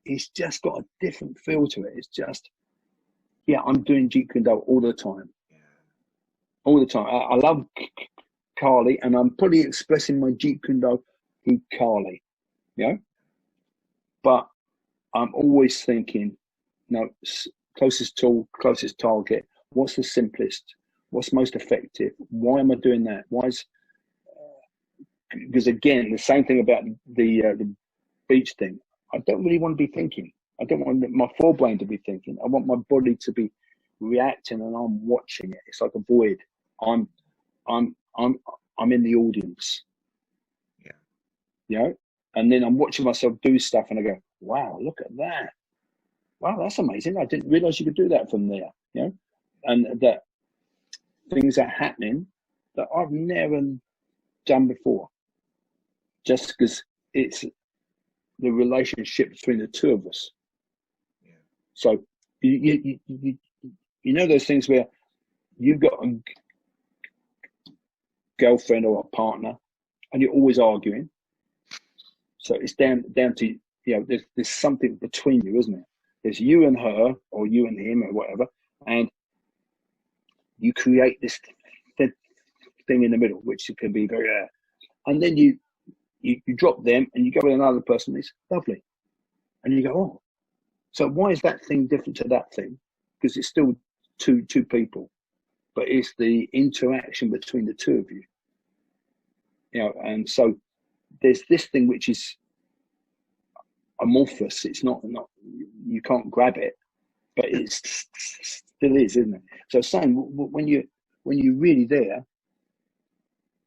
it's just got a different feel to it. It's just, I'm doing Jeet Kune Do all the time. All the time. I love Kali, and I'm probably expressing my Jeet Kune Do through Kali, you know? But I'm always thinking, closest tool, closest target. What's the simplest? What's most effective? Why am I doing that? Because again, the same thing about the beach thing. I don't really want to be thinking. I don't want my forebrain to be thinking. I want my body to be reacting, and I'm watching it. It's like a void. I'm in the audience. Yeah. You know? And then I'm watching myself do stuff, and I go, wow, look at that. Wow, that's amazing. I didn't realize you could do that from there. You know? And that things are happening that I've never done before. Just because it's the relationship between the two of us. Yeah. So you know those things where you've got a girlfriend or a partner and you're always arguing. So it's down to, there's something between you, isn't it? There's you and her, or you and him, or whatever, and you create this thing in the middle, which can be very and then you drop them and you go with another person. It's lovely, and you go, oh, so why is that thing different to that thing? Because it's still two people, but it's the interaction between the two of you. And so there's this thing which is amorphous. It's not you can't grab it, but it still is, isn't it? So saying when you're really there,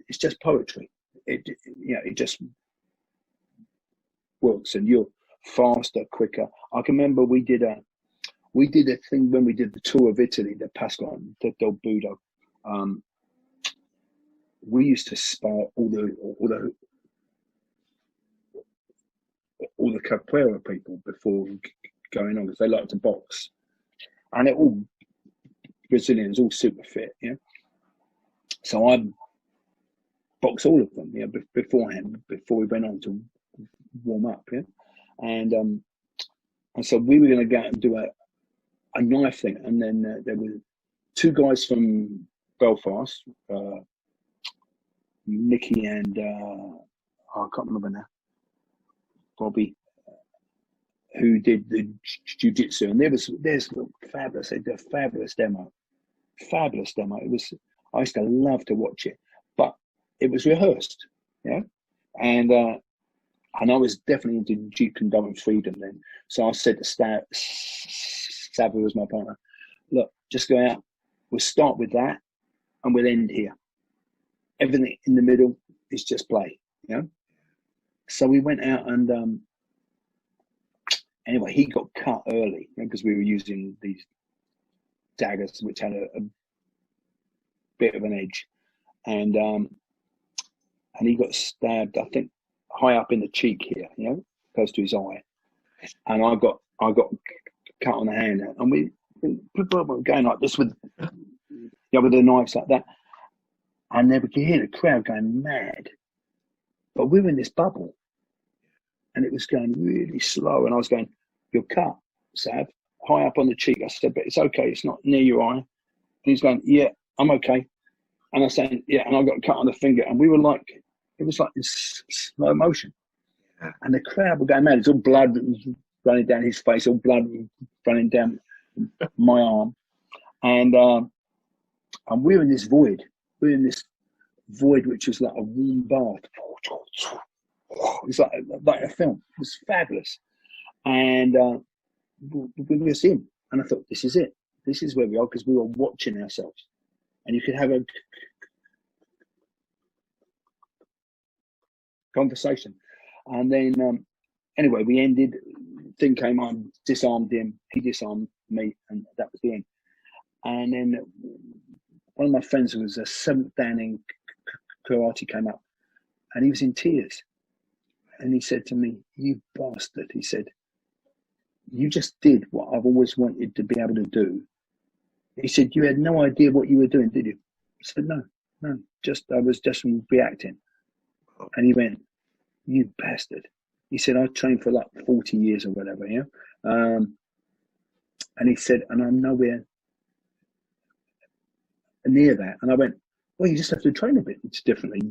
it's just poetry. It just works, and you're faster, quicker. I can remember we did a thing when we did the tour of Italy, the Pasqua del Budo. We used to spar all the capoeira people before going on, because they like to box, and they're all Brazilians, all super fit. So I boxed all of them, beforehand, before we went on to warm up, and so we were going to go out and do a knife thing, and then there were two guys from Belfast, Mickey and I can't remember now, Bobby, who did the jiu-jitsu, and there's fabulous. They did a fabulous demo. I used to love to watch it, but it was rehearsed, and I was definitely into Jeet Kune Do and freedom then. So I said to Sabu, was my partner, look, just go out. We'll start with that, and we'll end here. Everything in the middle is just play, you know. So we went out and anyway, he got cut early because we were using these daggers which had a bit of an edge, and he got stabbed, I think, high up in the cheek here, you know, close to his eye, and I got cut on the hand, and we were going like this with the knives like that, and then we could hear the crowd going mad, but we were in this bubble, and it was going really slow, and I was going, "You're cut, Sav, high up on the cheek." I said, "But it's okay, it's not near your eye." And he's going, "Yeah, I'm okay." And I was saying, "Yeah," and I got cut on the finger, and we were like, it was like in slow motion, and the crowd were going mad. It's all blood running down his face, all blood running down my arm, and we're in this void. We're in this void which was like a warm bath. It's like a film. It was fabulous, and we were seeing, and I thought, this is it. This is where we are, because we were watching ourselves, and you could have a conversation, and then anyway, we ended. Thing came on, disarmed him. He disarmed me, and that was the end. And then one of my friends, who was a 7th Dan in karate, came up, and he was in tears, and he said to me, "You bastard," he said, "you just did what I've always wanted to be able to do." He said, "You had no idea what you were doing, did you?" I said, no, I was just reacting." And he went, "You bastard." He said, "I trained for like 40 years or whatever, yeah." And he said, "And I'm nowhere near that." And I went, "Well, you just have to train a bit differently."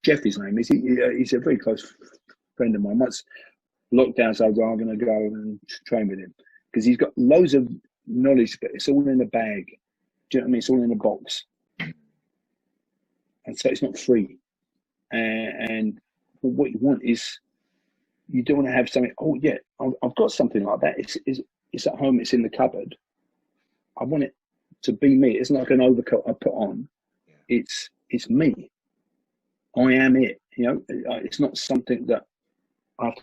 Jeff, his name is. He's a very close friend of mine. Once lockdown's over, I'm going to go and train with him, because he's got loads of knowledge, but it's all in a bag. Do you know what I mean? It's all in a box, and so it's not free. And what you want is, you don't want to have something. Oh yeah, I've got something like that. It's at home. It's in the cupboard. I want it to be me. It's not like an overcoat I put on. It's me. I am it. You know, it's not something that I have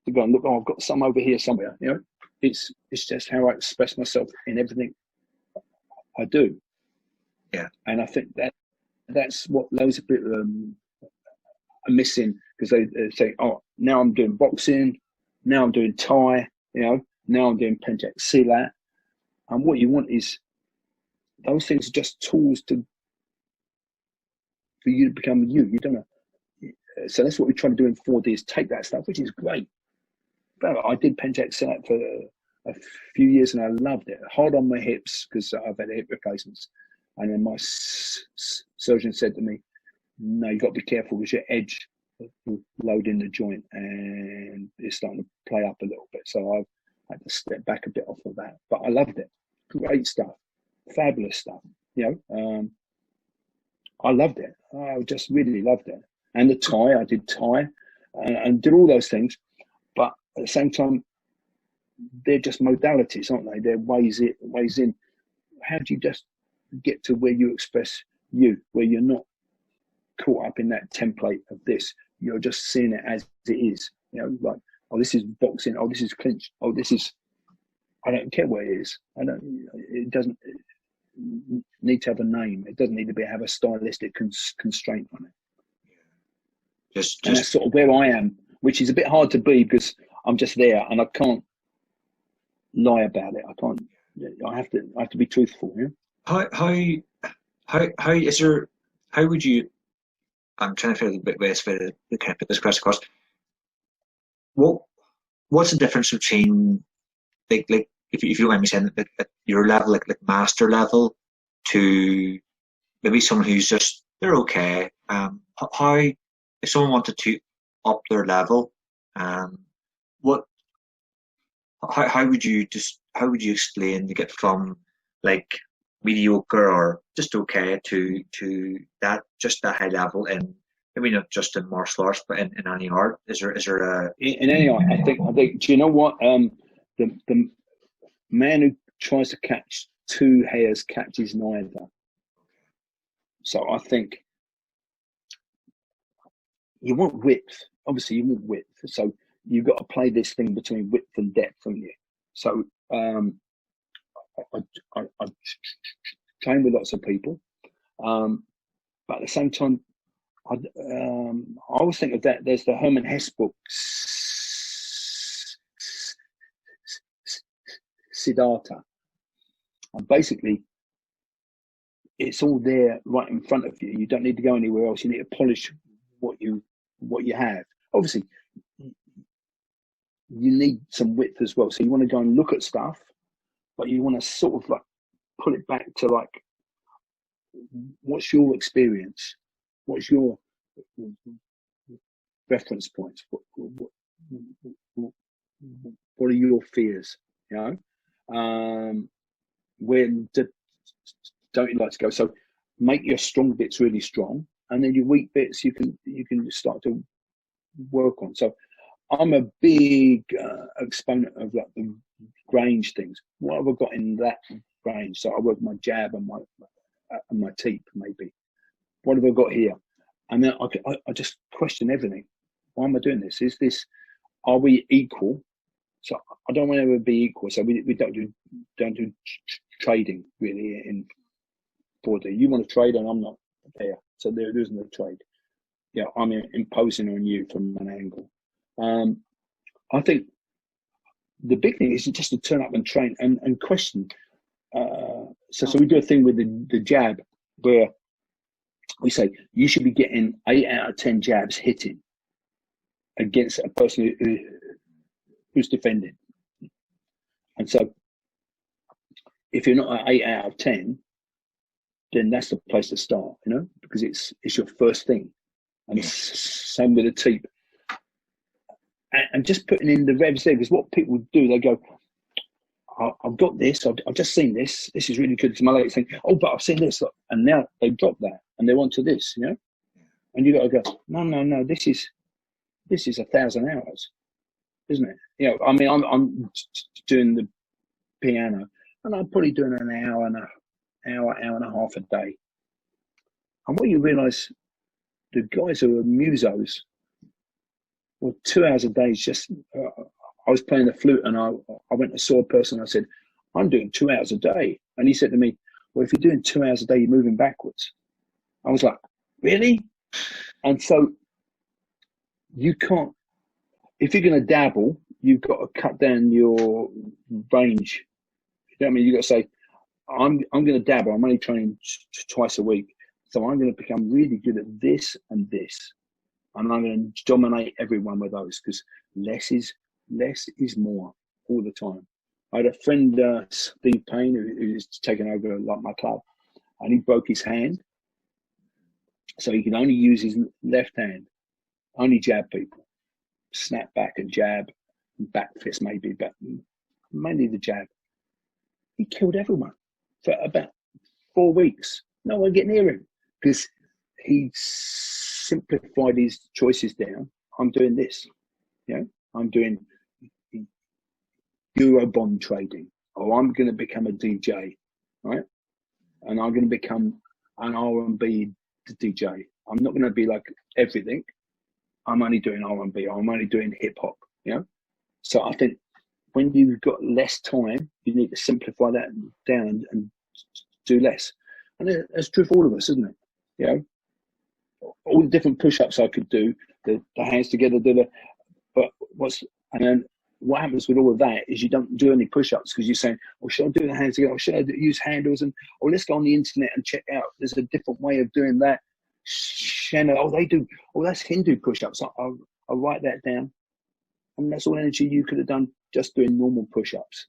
to go and look. Oh, I've got some over here somewhere. You know, it's just how I express myself in everything I do. Yeah. And I think that's what loads of people are missing, because they say, "Oh, now I'm doing boxing, now I'm doing Thai, you know, now I'm doing Pencak Silat." And what you want is, those things are just tools for you to become you. You don't know. So that's what we're trying to do in 4D, is take that stuff, which is great. But I did Pencak Silat for a few years, and I loved it. Hard on my hips, because I've had hip replacements. And then my surgeon said to me, "No, you've got to be careful, because your edge will load in the joint, and it's starting to play up a little bit." So I had to step back a bit off of that. But I loved it. Great stuff. Fabulous stuff. You know, I loved it. I just really loved it. And the Thai, I did Thai and did all those things. But at the same time, they're just modalities, aren't they? They're ways in. How do you just get to where you express you, where you're not caught up in that template of this? You're just seeing it as it is. You know, like, oh, this is boxing. Oh, this is clinch. Oh, this is. I don't care what it is. It doesn't need to have a name. It doesn't need to have a stylistic constraint on it. And that's sort of where I am, which is a bit hard to be, because I'm just there, and I can't lie about it. I can't. I have to be truthful. Yeah. How is there? How would you? I'm trying to figure out the best way to kind of put this question across. What's the difference between like if you don't mind me saying, at your level, like master level, to maybe someone who's just, they're okay? How, if someone wanted to up their level, what how would you explain to get from like mediocre or just okay to that, just that high level, in maybe not just in martial arts but in any art? Is there a in any art? I think do you know what, the man who tries to catch two hairs catches neither. So I think you want width. Obviously, you want width. So you've got to play this thing between width and depth, haven't you? So I train with lots of people, but at the same time, I always think of that. There's the Herman Hesse book, Siddhartha, and basically, it's all there right in front of you. You don't need to go anywhere else. You need to polish what you have. Obviously, you need some width as well. So you want to go and look at stuff, but you want to sort of like pull it back to like, what's your experience? What's your reference points? What are your fears? You know, where don't you like to go? So make your strong bits really strong, and then your weak bits you can start to work on. So I'm a big exponent of like the range things. What have I got in that range? So I work my jab and my teep maybe. What have I got here? And then I just question everything. Why am I doing this? Are we equal? So I don't want to ever be equal. So we don't do trading really in 4D. You want to trade and I'm not there. So there isn't a trade. Yeah, I'm imposing on you from an angle. I think the big thing is just to turn up and train and question. So we do a thing with the jab where we say you should be getting 8 out of 10 jabs hitting against a person who's defending. And so if you're not at 8 out of 10, then that's the place to start, you know, because it's your first thing. And same with the teep. And just putting in the revs there, because what people do, they go, I've got this, I've just seen this is really good. Because my late think, oh, but I've seen this. And now they drop that and they're onto this, you know? And you got to go, no, this is 1,000 hours, isn't it? You know, I mean, I'm doing the piano and I'm probably doing an hour and a half a day. And what you realise, the guys who are musos, well, 2 hours a day is just, I was playing the flute and I went and saw a person. I said, I'm doing 2 hours a day. And he said to me, well, if you're doing 2 hours a day, you're moving backwards. I was like, really? And so you can't, if you're going to dabble, you've got to cut down your range. You know what I mean? You've got to say, I'm going to dabble. I'm only training twice a week. So I'm going to become really good at this and this. And I'm going to dominate everyone with those, because less is more all the time. I had a friend, Steve Payne, who's taken over like my club, and he broke his hand. So he can only use his left hand, only jab people, snap back and jab, and back fist maybe, but mainly the jab. He killed everyone for about 4 weeks. No one get near him because he simplified his choices down. I'm doing this, you know, I'm doing Eurobond trading, or I'm going to become a DJ, right? And I'm going to become an R&B DJ. I'm not going to be like everything. I'm only doing R&B. I'm only doing hip hop, you know? So I think when you've got less time, you need to simplify that down and do less. And that's true for all of us, isn't it? You know, all the different push-ups I could do, the hands together, but then what happens with all of that is you don't do any push-ups because you're saying, well, should I do the hands together? Or should I use handles? Or let's go on the internet and check out. There's a different way of doing that. They do. Oh, that's Hindu push-ups. I'll write that down. And that's all energy you could have done just doing normal push-ups.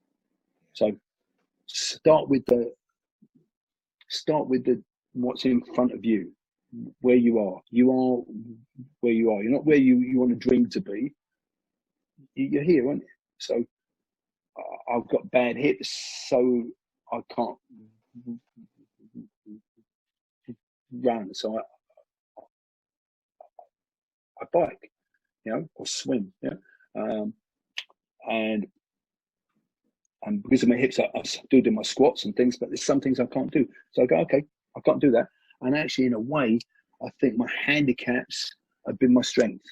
So start with the what's in front of you, where you are. You are where you are. You're not where you want to dream to be. You're here, aren't you? So I've got bad hips, so I can't run. So I bike, you know, or swim, yeah. And And because of my hips, I still do my squats and things, but there's some things I can't do. So I go, okay, I can't do that. And actually, in a way, I think my handicaps have been my strength,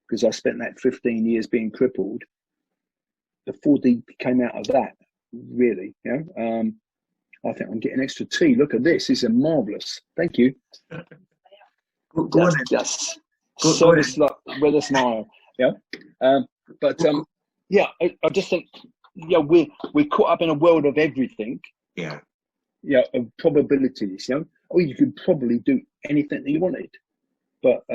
because I spent that 15 years being crippled. The 4D came out of that, really. I think I'm getting extra tea. Look at this. This is marvellous. Thank you. Go on. Just Go service like with a smile. Yeah. Yeah, I just think, we're caught up in a world of everything. Yeah. Yeah, of probabilities. Oh, you could probably do anything that you wanted, but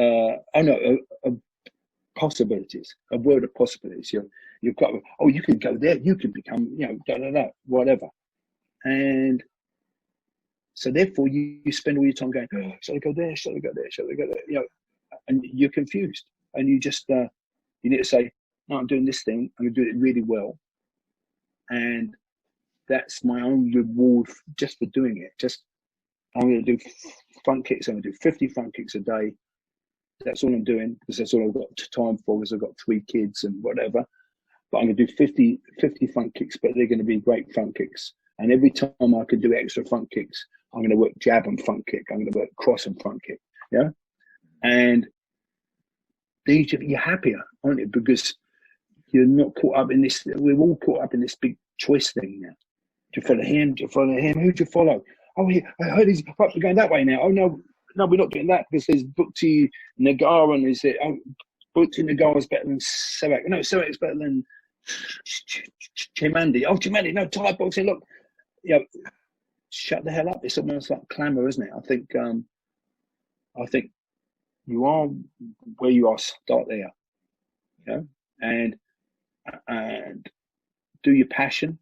possibilities. A world of possibilities. You've got. Oh, you can go there. You can become. Whatever. And so therefore, you spend all your time going, oh, shall I go there? Shall I go there? Shall I go there? And you're confused, and you just you need to say, no, I'm doing this thing. I'm going to do it really well, and that's my own reward just for doing it. Just I'm going to do front kicks. I'm going to do 50 front kicks a day. That's all I'm doing, because that's all I've got time for, because I've got 3 kids and whatever. But I'm going to do 50 front kicks, but they're going to be great front kicks. And every time I can do extra front kicks, I'm going to work jab and front kick. I'm going to work cross and front kick. Yeah. And then you're happier, aren't you? Because you're not caught up in this. We're all caught up in this big choice thing now. Do you follow him? Do you follow him? Who do you follow? Oh, I heard he's going that way now. Oh, no, we're not doing that, because there's Bukti Nagar, and is it? Oh, Bukti Nagar is better than Sevak. No, Sevak's better than Chimandi. Oh, Chimandi, no, Thai boxing. Look, shut the hell up. It's almost like clamour, isn't it? I think you are where you are. Start there, and do your passion.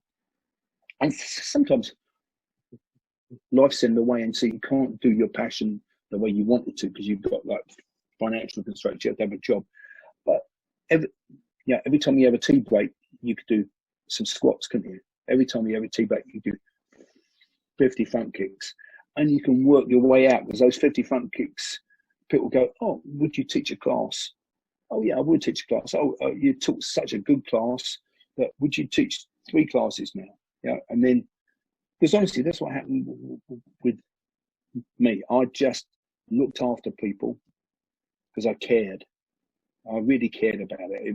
And sometimes life's in the way, and so you can't do your passion the way you want it to, because you've got like financial constraints. You have to have a job. But every time you have a tea break, you could do some squats, couldn't you? Every time you have a tea break, you do 50 front kicks, and you can work your way out, because those 50 front kicks, people go, oh, would you teach a class? Oh yeah, I would teach a class. Oh, you taught such a good class, that would you teach 3 classes now? And then, because honestly, that's what happened with me. I just looked after people because I cared. I really cared about it. It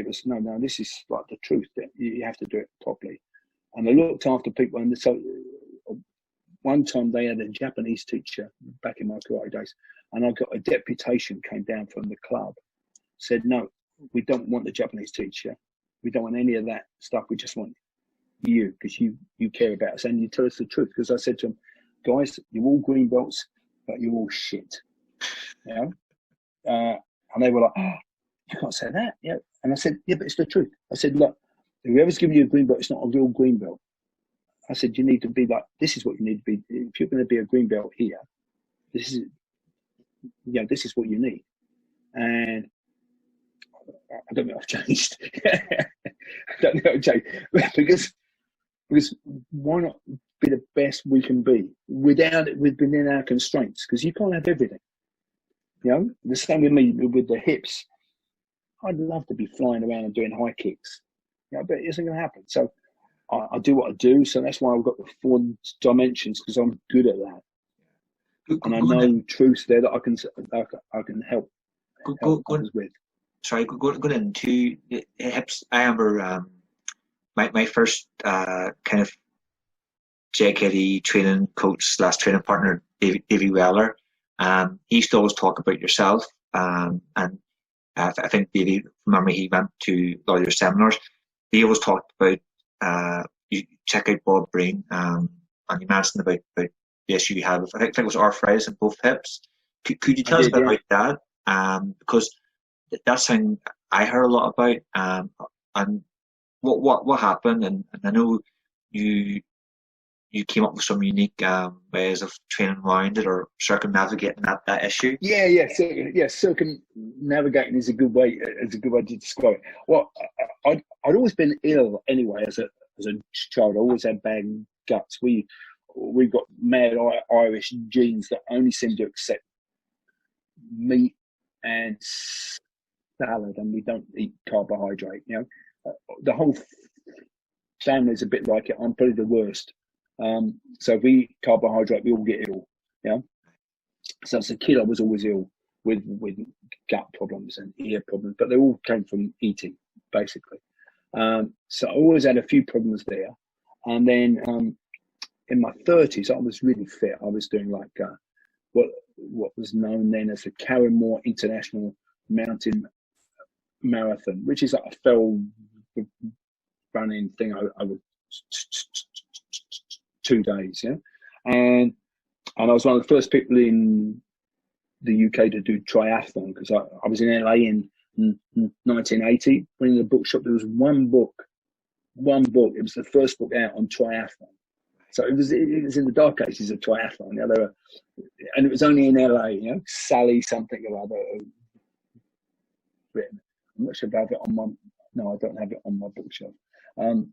was no, this is like the truth, that you have to do it properly. And I looked after people, and so one time they had a Japanese teacher back in my karate days, and I got a deputation came down from the club, said, no, we don't want the Japanese teacher. We don't want any of that stuff. We just want you, because you care about us, and you tell us the truth. Because I said to them, guys, you're all green belts, but you're all shit. And they were like, oh, you can't say that. And I said, yeah, but it's the truth. I said, look, whoever's giving you a green belt, it's not a real green belt. I said, you need to be like, this is what you need to be. If you're going to be a green belt here, this is what you need. And I don't know if I've changed. because why not be the best we can be within our constraints? Because you can't have everything. The same with me with the hips. I'd love to be flying around and doing high kicks, but it isn't going to happen. So I do what I do. So that's why I've got the 4 dimensions, because I'm good at that, and I know truths there that I can help others with. Sorry, going into the hips. I remember my first kind of JKD training coach / training partner, Davey Weller. He used to always talk about yourself, and I think Davey, remember, he went to a lot of your seminars. He always talked about you check out Bob Breen, and you mentioned about the issue you had with, I think it was arthritis in both hips. Could you tell us a bit about that? Because that's something I heard a lot about, and what happened, and I know you came up with some unique ways of training around it, or circumnavigating that issue. Circumnavigating is a good way to describe it. Well, I'd always been ill anyway as a child. I always had bad guts. We got mad Irish genes that only seem to accept meat and salad, and we don't eat carbohydrate. The whole family's a bit like it. I'm probably the worst. So if we eat carbohydrate, we all get ill. Yeah. So as a kid, I was always ill with gut problems and ear problems, but they all came from eating, basically. So I always had a few problems there. And then in my 30s, I was really fit. I was doing like what was known then as the Carrymore International Mountain Marathon, which is like a fell running thing over 2 days. Yeah, and I was one of the first people in the UK to do triathlon, because I was in LA in 1980. When in the bookshop, there was one book. It was the first book out on triathlon. So it was in the dark ages of triathlon. You know, and it was only in LA. You know, Sally something or other written. I'm not sure if I have it on my. No, I don't have it on my bookshelf. And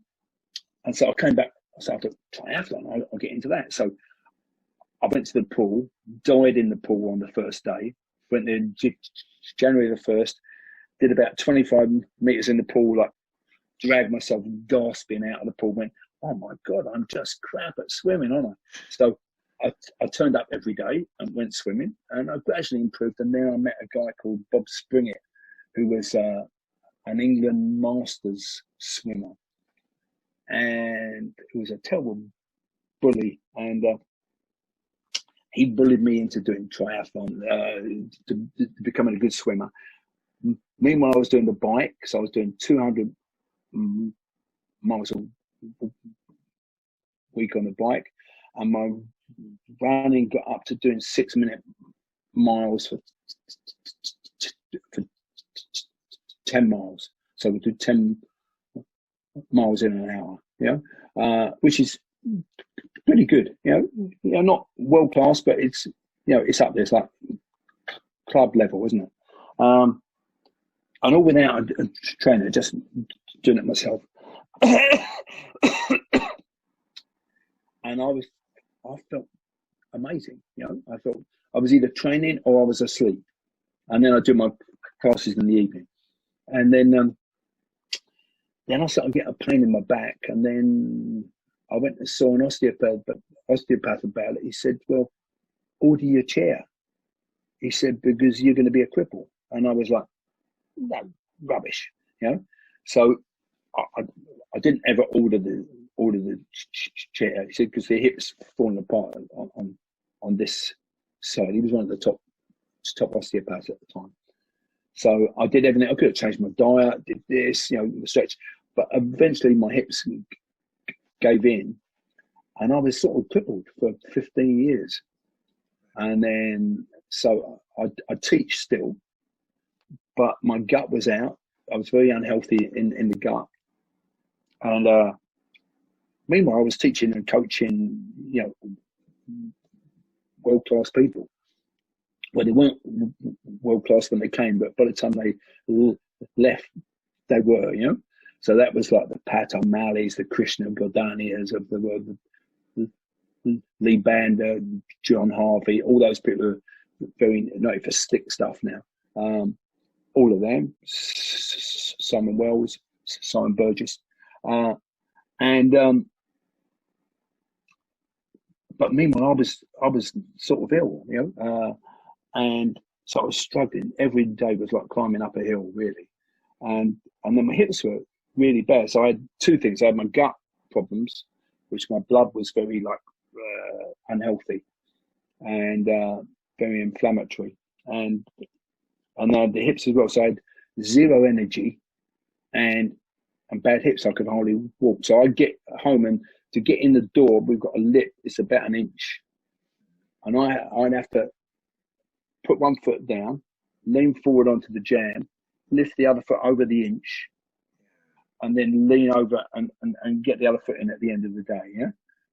so I came back. I started triathlon. I'll get into that. So I went to the pool, died in the pool on the first day. Went there January the 1st. Did about 25 meters in the pool, like dragged myself gasping out of the pool. Went, oh my God, I'm just crap at swimming, aren't I? So I turned up every day and went swimming, and I gradually improved. And then I met a guy called Bob Breen, who was an England Masters swimmer, and he was a terrible bully, and he bullied me into doing triathlon, to becoming a good swimmer. Meanwhile, I was doing the bike, so I was doing 200 miles a week on the bike, and my running got up to doing 6-minute miles for 10 miles. So we do 10 miles in an hour, which is pretty good. Not world class, but it's it's up there. It's like club level, isn't it? And all without a trainer, just doing it myself. And I felt amazing. I felt I was either training or I was asleep. And then I do my classes in the evening. And then I started getting a pain in my back. And then I went and saw an osteopath about it. He said, well, order your chair. He said, because you're going to be a cripple. And I was like, no, rubbish. So I didn't ever order the chair. He said, because the hips falling apart on this side. He was one of the top osteopaths at the time. So I did everything I could. Changed my diet, did this, stretch. But eventually my hips gave in, and I was sort of crippled for 15 years. And then, so I teach still, but my gut was out. I was very unhealthy in the gut. And meanwhile, I was teaching and coaching, world-class people. Well, they weren't world-class when they came, but by the time they left, they were, So that was like the Pat O'Malley's, the Krishna Godanias of the world, Lee Bander, John Harvey, all those people are very known for stick stuff now. All of them, Simon Wells, Simon Burgess, but meanwhile I was sort of ill, and so I was struggling. Every day was like climbing up a hill, really, and then my hips were really bad. So I had two things. I had my gut problems, which my blood was very unhealthy and very inflammatory, and I had the hips as well. So I had zero energy and bad hips. I could hardly walk. So I'd get home, and to get in the door, we've got a lip. It's about an inch, and I'd have to put one foot down, lean forward onto the jamb, lift the other foot over the inch, and then lean over and get the other foot in at the end of the day.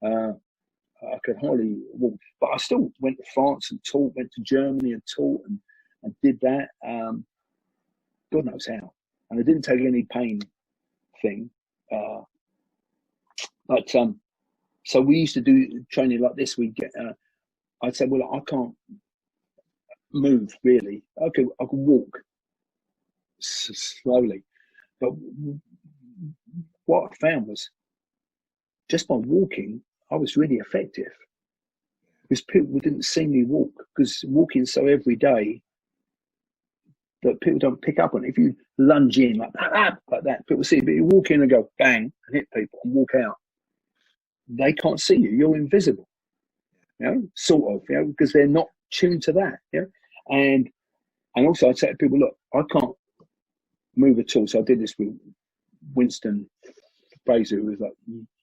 I could hardly walk, but I still went to France and taught, went to Germany and taught and did that. God knows how. And I didn't take any pain thing. But so we used to do training like this. We'd get, I'd say, well, I can't move really. I could walk slowly. But what I found was just by walking, I was really effective because people didn't see me walk, because walking so every day that people don't pick up on it. If you lunge in like that, people see it. But you walk in and go bang and hit people and walk out, they can't see you. You're invisible, sort of, because they're not tuned to that, And also I'd say to people, look, I can't move at all. So I did this with Winston Fraser, who was like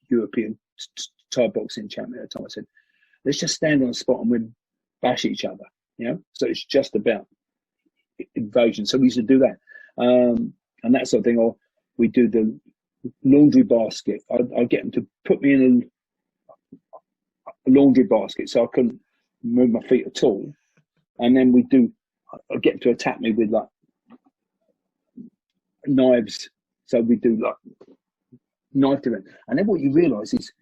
European Thai boxing champion at the time. I said, let's just stand on a spot and we'll bash each other, So it's just about invasion. So we used to do that. And that sort of thing. Or we do the laundry basket. I'd get them to put me in a laundry basket so I couldn't move my feet at all. And then I'd get them to attack me with like knives. So we do like knife defense. And then what you realise is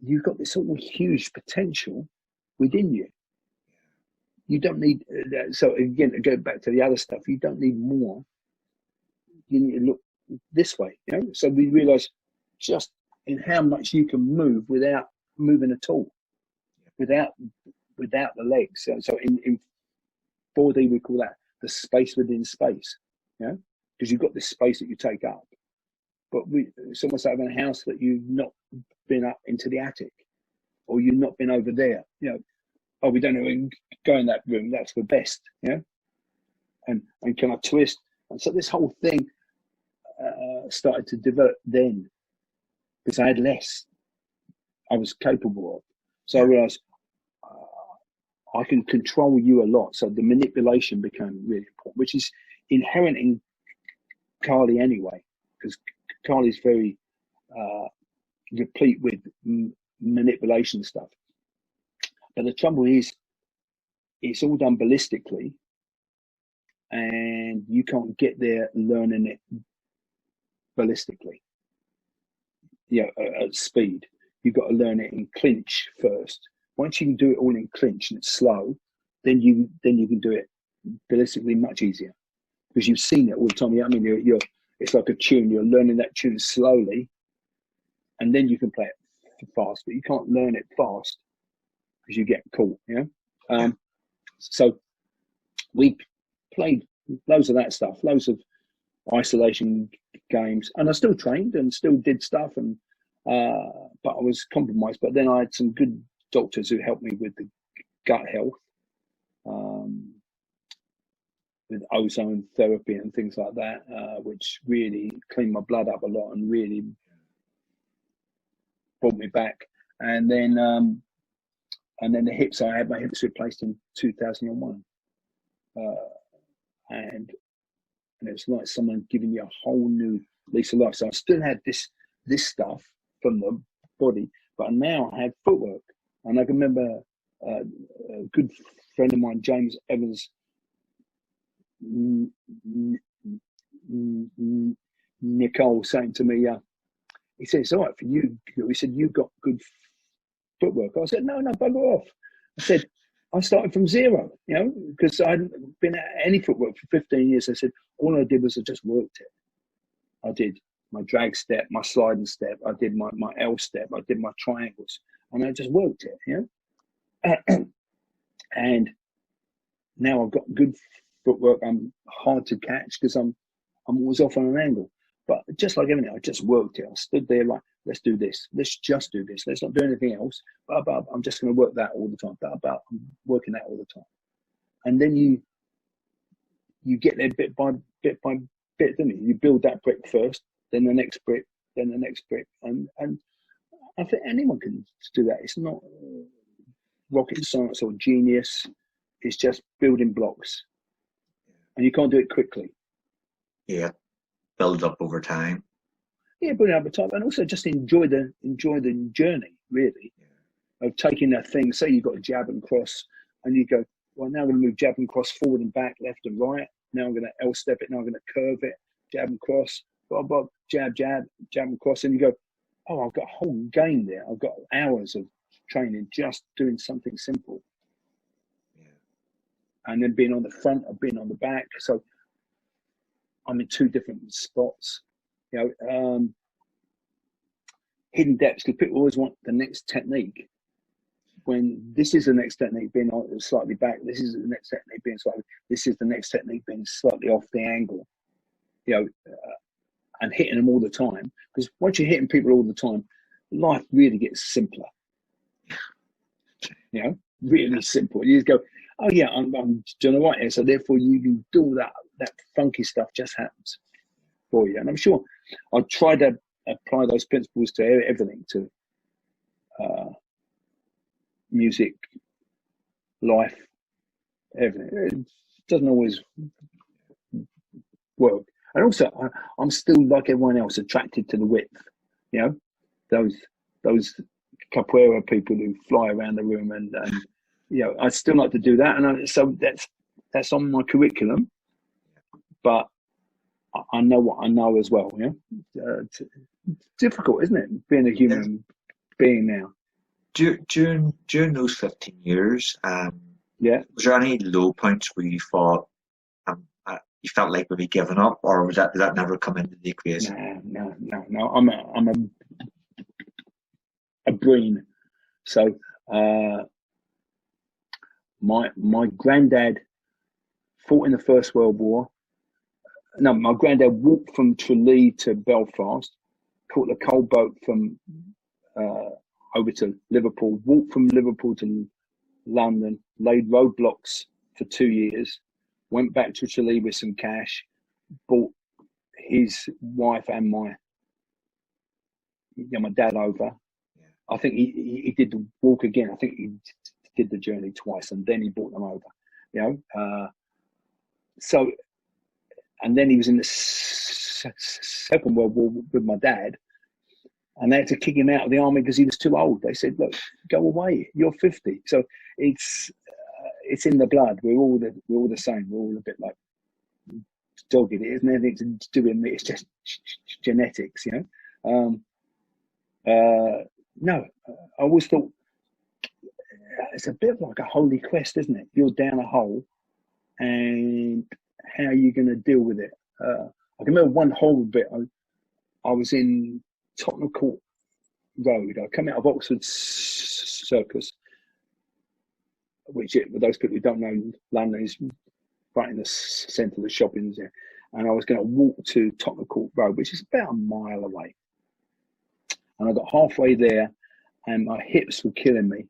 you've got this sort of huge potential within you. You don't need, so again, to go back to the other stuff, you don't need more. You need to look this way, So we realise just in how much you can move without moving at all, without the legs. So in 4D, we call that the space within space, because you've got this space that you take up. But it's almost like in a house that you've not been up into the attic, or you've not been over there, Oh, we don't know, we can go in that room, that's the best, And can I twist? And so this whole thing started to develop then, because I had less I was capable of. So I realised I can control you a lot. So the manipulation became really important, which is inherent in Carly anyway, because Carly's very replete with manipulation stuff. But the trouble is, it's all done ballistically, and you can't get there learning it ballistically. At speed. You've got to learn it in clinch first. Once you can do it all in clinch and it's slow, then you can do it ballistically much easier, because you've seen it all the time. You're it's like a tune. You're learning that tune slowly, and then you can play it fast. But you can't learn it fast because you get caught. So we played loads of that stuff, loads of isolation games, and I still trained and still did stuff, and but I was compromised. But then I had some good doctors who helped me with the gut health, with ozone therapy and things like that, which really cleaned my blood up a lot and really brought me back. And then the hips, I had my hips replaced in 2001, and it's like someone giving you a whole new lease of life. So I still had this stuff from the body, but now I had footwork. And I can remember a good friend of mine, James Evans, Nicole, saying to me, he said, it's all right for you. He said, you've got good footwork. I said, no, bugger off. I said, I started from zero, because I hadn't been at any footwork for 15 years. I said, all I did was I just worked it. I did my drag step, my sliding step. I did my L step. I did my triangles, and I just worked it, And now I've got good footwork. I'm hard to catch because I'm always off on an angle. But just like everything, I just worked it. I stood there like, let's do this. Let's just do this. Let's not do anything else. But I'm just going to work that all the time. I'm working that all the time. And then you get there bit by bit, don't you? You build that brick first, then the next brick, then the next brick. And I think anyone can do that. It's not rocket science or genius. It's just building blocks. And you can't do it quickly. Yeah. Build up over time. Yeah, build it up over time. And also just enjoy the journey, really, of taking that thing. Say you've got a jab and cross, and you go, well, now I'm going to move jab and cross forward and back, left and right. Now I'm going to L step it. Now I'm going to curve it, jab and cross, bob, jab, jab and cross. And you go, oh, I've got a whole game there. I've got hours of training just doing something simple. Yeah. And then being on the front or being on the back. So I'm in two different spots. hidden depths, because people always want the next technique. When this is the next technique being slightly back, this is the next technique being slightly, this is the next technique being slightly off the angle, you know, and hitting them all the time. Because once you're hitting people all the time, life really gets simpler. You know, really simple. You just go, oh yeah, I'm doing all right here, so therefore you can do all that funky stuff just happens for you. And I'm sure I try to apply those principles to everything, to music, life, everything. It doesn't always work. And also, I'm still like everyone else, attracted to the width. You know, those capoeira people who fly around the room, and you know, I still like to do that, and so that's on my curriculum. But I know what I know as well. You know, it's difficult, isn't it, being a human being now? During those 15 years, yeah, was there any low points where you thought you felt like maybe giving up, or did that never come into the equation? No. I'm a Breen. So my granddad fought in the First World War. No, my granddad walked from Tralee to Belfast, caught the coal boat from over to Liverpool, walked from Liverpool to London, laid roadblocks for 2 years, went back to Tralee with some cash, bought his wife and my dad over. I think he did the walk again. I think he did the journey twice, and then he brought them over. You know, so, and then he was in the Second World War with my dad, and they had to kick him out of the army because he was too old. They said, "Look, go away. You're 50." So it's in the blood. We're all the same. We're all a bit like dogged. It isn't anything to do with me. It's just genetics, you know. No, I always thought it's a bit like a holy quest, isn't it? You're down a hole, and how are you going to deal with it? I can remember one whole bit. I was in Tottenham Court Road. I come out of Oxford Circus, which for those people who don't know, London is right in the centre of the shopping there. And I was going to walk to Tottenham Court Road, which is about a mile away. And I got halfway there, and my hips were killing me,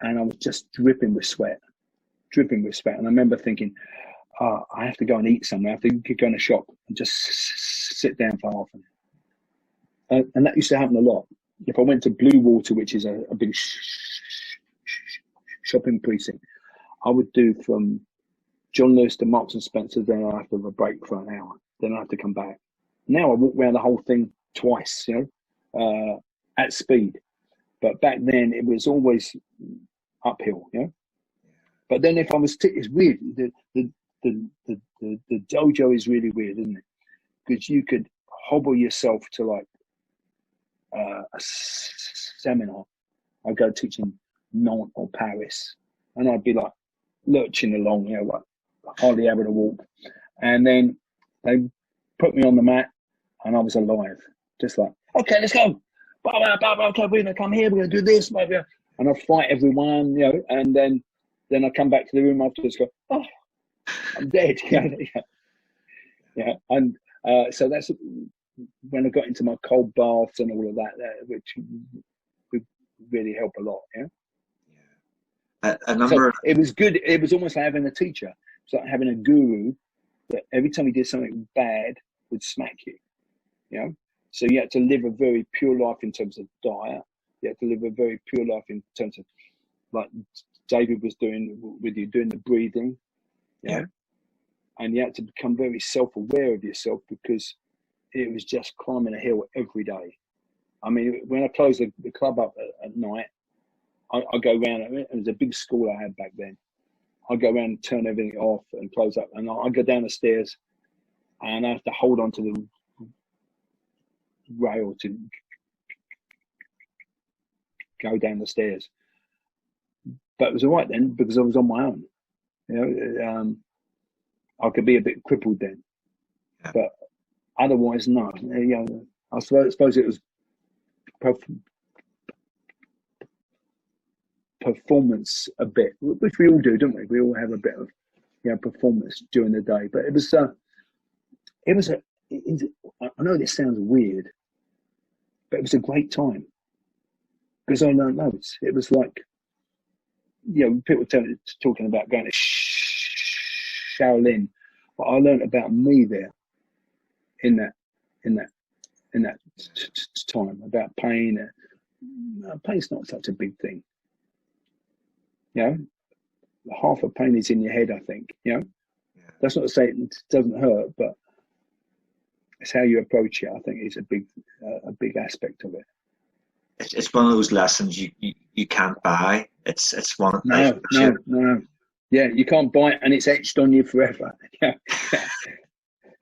and I was just dripping with sweat. And I remember thinking, I have to go and eat somewhere. I have to go in a shop and just sit down for half an hour. And that used to happen a lot. If I went to Blue Water, which is a big shopping precinct, I would do from John Lewis to Marks and Spencer, then I have to have a break for an hour. Then I have to come back. Now I walk around the whole thing twice, you know, at speed. But back then it was always uphill, you know. But then if I was, it's weird. The dojo is really weird, isn't it? Because you could hobble yourself to like a seminar. I'd go teach in Nantes or Paris, and I'd be like lurching along, you know, like hardly able to walk. And then they put me on the mat, and I was alive, just like, okay, let's go. Okay, we're gonna come here. We're gonna do this, maybe. And I fight everyone, you know. And then I come back to the room afterwards. Go, oh, I'm dead. Yeah. And so that's when I got into my cold baths and all of that, which would really help a lot. Yeah. So it was good. It was almost like having a teacher. It's like having a guru that every time you did something bad would smack you. You know. So you had to live a very pure life in terms of diet. You had to live a very pure life in terms of, like David was doing with you, doing the breathing. Yeah. And you had to become very self-aware of yourself, because it was just climbing a hill every day. I mean, when I closed the club up at night, I go around. It was a big school I had back then. I go around and turn everything off and close up, and I go down the stairs, and I have to hold on to the rail to go down the stairs. But it was all right then, because I was on my own. You know, I could be a bit crippled then, but otherwise, no. You know, I suppose it was performance a bit, which we all do, don't we? We all have a bit of, you know, performance during the day. But I know this sounds weird, but it was a great time because I learned loads. It was like, you know, people talking about going to Shaolin, but I learned about me there in that time, about pain. Pain's not such a big thing, you know. Half of pain is in your head, I think. You know, that's not to say it doesn't hurt, but it's how you approach it. I think is a big aspect of it. It's one of those lessons you can't buy. It's one. No. Yeah, you can't buy it, and it's etched on you forever. Yeah,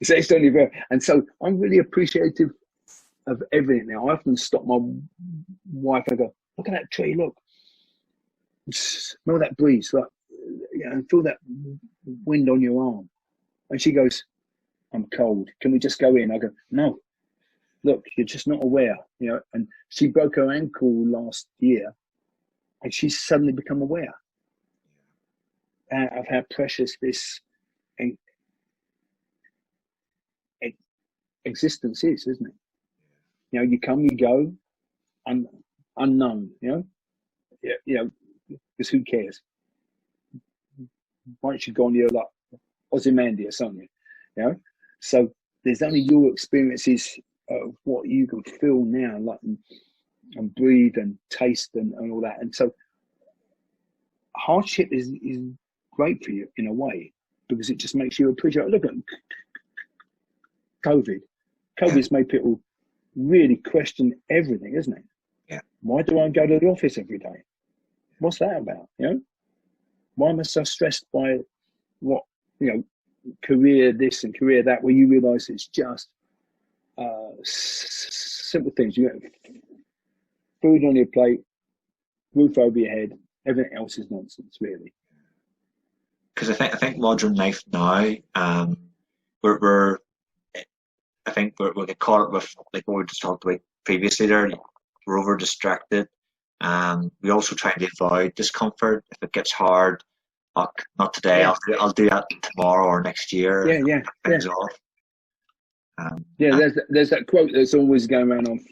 it's etched on you forever. And so I'm really appreciative of everything now. I often stop my wife and go, "Look at that tree. Look, smell that breeze. Like, you know, feel that wind on your arm." And she goes, "I'm cold. Can we just go in?" I go, "No. Look, you're just not aware." You know. And she broke her ankle last year, and she's suddenly become aware of how precious this existence is, isn't it? You know, you come, you go, unknown. You know, because who cares? Once you're gone, you're like Ozymandias, aren't you? You know, so there's only your experiences of what you can feel now, like and breathe and taste and all that. And so hardship is great for you in a way, because it just makes you appreciate. Look at COVID. COVID's made people really question everything, isn't it? Yeah. Why do I go to the office every day? What's that about? You know, why am I so stressed by what, you know, career this and career that, where you realise it's just simple things. You get food on your plate, roof over your head. Everything else is nonsense, really. Because I think modern life now, we're I think we get caught up with, like what we just talked about previously there. We're over distracted. We also try to avoid discomfort. If it gets hard, not today. Yeah. I'll do that tomorrow or next year. Yeah. Things off. There's that quote that's always going around on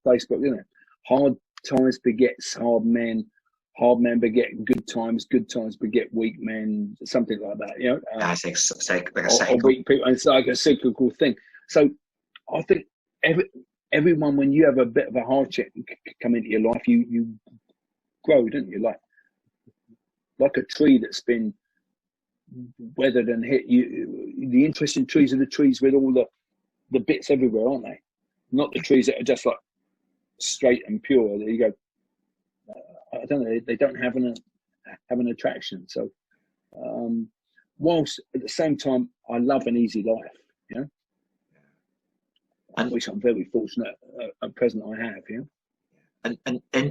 Facebook, isn't it? Hard times begets hard men beget good times beget weak men, something like that. You know, it's like a cycle. Or weak people. And it's like a cyclical thing. So I think everyone, when you have a bit of a hardship come into your life, you grow, don't you? Like a tree that's been weathered and hit. The interesting trees are the trees with all the bits everywhere, aren't they? Not the trees that are just like straight and pure. You go, I don't know. They don't have an attraction. So, whilst at the same time, I love an easy life. You know, which I'm very fortunate at present I have. You know, and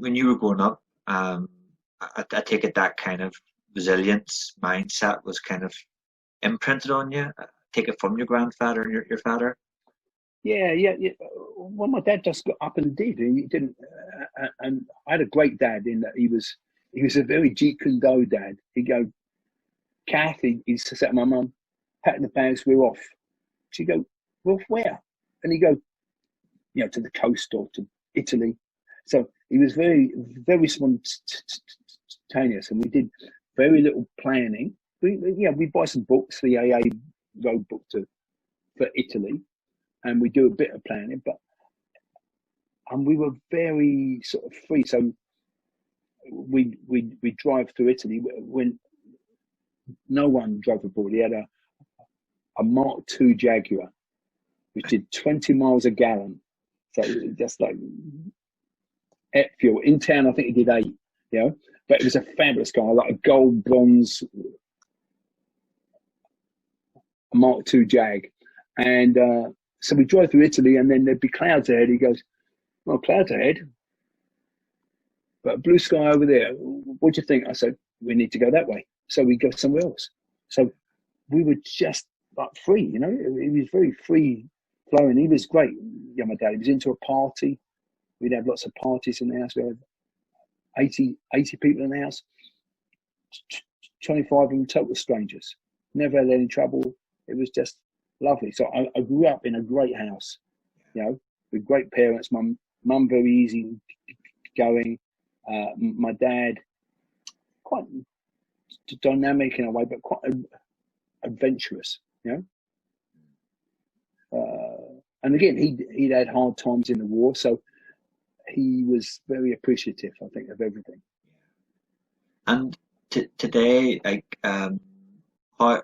when you were growing up, I take it that kind of resilience mindset was kind of imprinted on you. Take it from your grandfather and your father. Yeah. Well, my dad just got up and did. He didn't, and I had a great dad in that he was a very Jeet Kune dad. He'd go, Kath, he'd say to my mum, pack the bags, we're off. She'd go, we're off where? And he'd go, you know, to the coast or to Italy. So he was very, very spontaneous, and we did very little planning. We buy some books, the AA road book for Italy, and we do a bit of planning, and we were very sort of free. So we drive through Italy when no one drove abroad. He had a Mark II Jaguar, which did 20 miles a gallon. So just like fuel. In town, I think he did 8, you know, but it was a fabulous car, like a gold bronze Mark II Jag. And so we drive through Italy, and then there'd be clouds ahead. He goes, well, clouds ahead, but blue sky over there. What do you think? I said, we need to go that way. So we go somewhere else. So we were just like free, you know. It was very free flowing. He was great. Yeah, my dad. He was into a party. We'd have lots of parties in the house. We had 80 people in the house. 25 of them total strangers. Never had any trouble. It was just lovely. So I grew up in a great house, you know, with great parents. Mum very easy going. My dad, quite dynamic in a way, but quite adventurous, you know. And again, he'd had hard times in the war, so he was very appreciative, I think, of everything. And today, like, how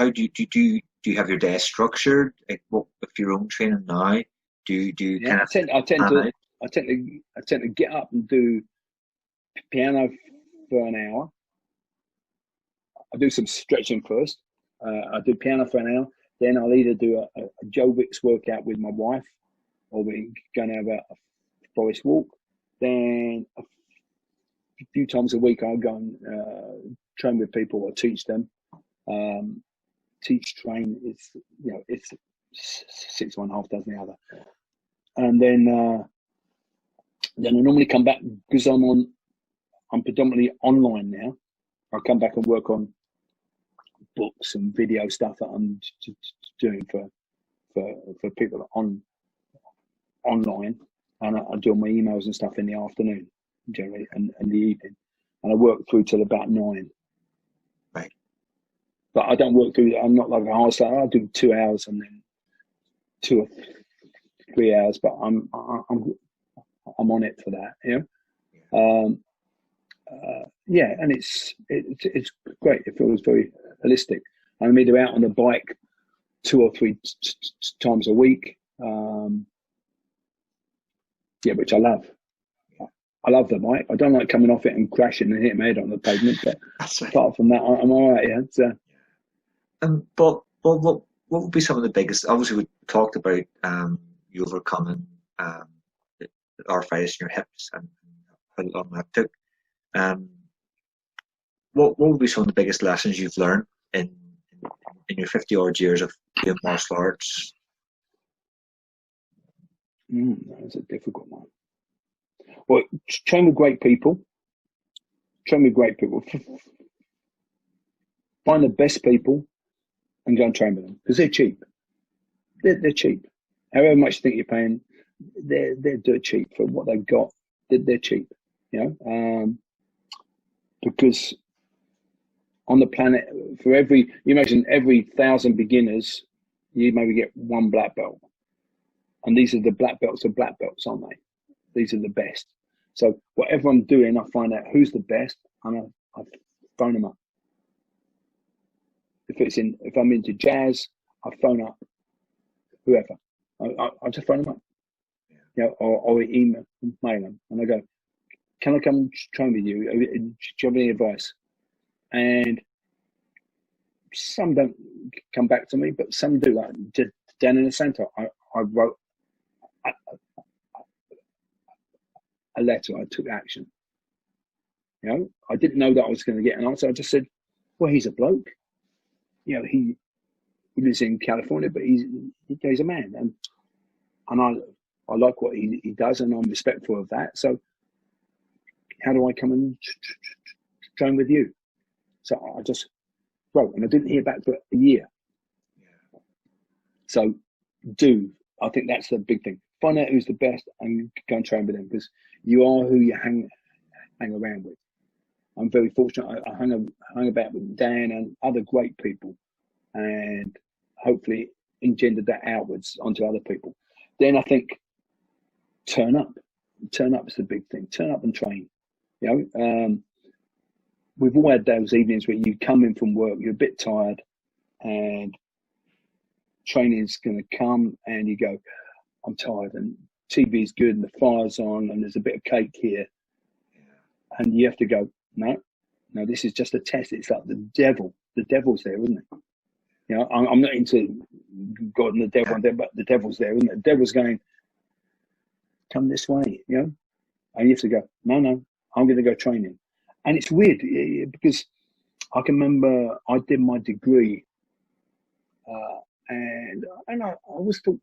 do you have your day structured? Like, what with your own training now? Do you Yeah, kind I tend to get up and do piano for an hour. I do some stretching first. I do piano for an hour. Then I'll either do a Joe Wicks workout with my wife, or we're going to have a forest walk. Then a few times a week I'll go and train with people or teach them. Teach, train, it's, you know, it's 6 1 half dozen the other. And then I normally come back, because I'm predominantly online now. I come back and work on books and video stuff that I'm doing for people online, and I do my emails and stuff in the afternoon generally, and the evening, and I work through till about 9. Right. But I don't work through. I'm not like a hard starter. I do 2 hours and then 2 or 3 hours. But I'm on it for that. You know. Yeah, and it's great. It feels very holistic. I'm either out on the bike 2 or 3 times a week. Yeah, which I love. I love the bike. I don't like coming off it and crashing and hitting my head on the pavement. But apart from that, I'm all right. Yeah. So, but what would be some of the biggest? Obviously, we talked about you overcoming the arthritis in your hips and how long that took. What would be some of the biggest lessons you've learned in your 50 odd years of doing martial arts? That's a difficult one. Well, train with great people. Train with great people. Find the best people and go and train with them, because they're cheap. They're cheap. However much you think you're paying, they're dirt cheap for what they've got. They're cheap, you know. Because on the planet, for you imagine every 1,000 beginners, you maybe get 1 black belt, and these are the black belts of black belts, aren't they? These are the best. So whatever I'm doing, I find out who's the best, and I phone them up. If I'm into jazz, I phone up whoever. I just phone them up, you know, or email them, and I go, "Can I come train with you? Do you have any advice?" And some don't come back to me, but some do. Like down in Inosanto, I wrote a letter. I took action. You know, I didn't know that I was going to get an answer. I just said, "Well, he's a bloke. You know, he lives in California, but he's a man, and I like what he does, and I'm respectful of that. So, how do I come and train with you?" So I just wrote, and I didn't hear back for a year. So, I think that's the big thing. Find out who's the best and go and train with them, because you are who you hang around with. I'm very fortunate. I hung about with Dan and other great people, and hopefully engendered that outwards onto other people. Then I think turn up. Turn up is the big thing. Turn up and train. You know, we've all had those evenings where you come in from work, you're a bit tired, and training's going to come, and you go, "I'm tired," and TV's good, and the fire's on, and there's a bit of cake here, and you have to go, no, this is just a test. It's like the devil. The devil's there, isn't it? You know, I'm not into God and the devil, but the devil's there, isn't it? The devil's going, "Come this way," you know, and you have to go, no, I'm going to go training. And it's weird, because I can remember I did my degree, and I always thought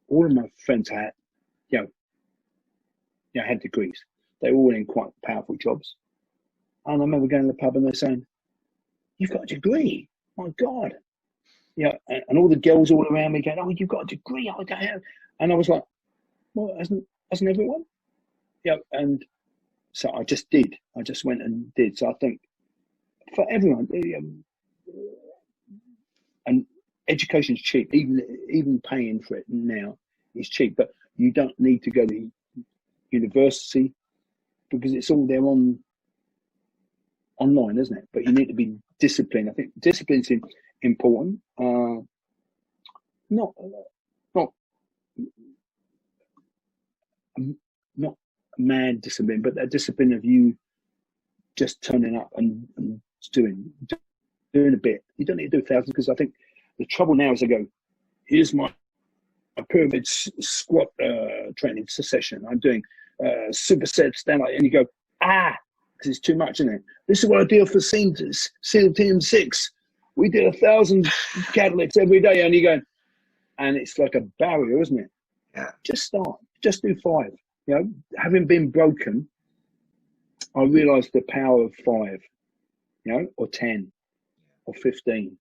all of my friends had, had degrees. They were all in quite powerful jobs. And I remember going to the pub and they're saying, "You've got a degree, my God." And all the girls all around me going, "Oh, you've got a degree." I don't have. And I was like, "Well, hasn't everyone?" And so I just did. I just went and did. So I think for everyone, and education's cheap. Even paying for it now is cheap. But you don't need to go to university because it's all there online, isn't it? But you need to be disciplined. I think discipline's important. Not mad discipline, but that discipline of you just turning up and doing a bit. You don't need to do thousands, because I think the trouble now is I go, here's my pyramid squat training session. I'm doing superset stand up, and you go, because it's too much, isn't it? This is what I do for SEAL Team 6. We did 1,000 Cadillacs every day, and you go, and it's like a barrier, isn't it? Yeah. Just start. Just do 5. Having been broken, I realised the power of 5, or 10, or 15.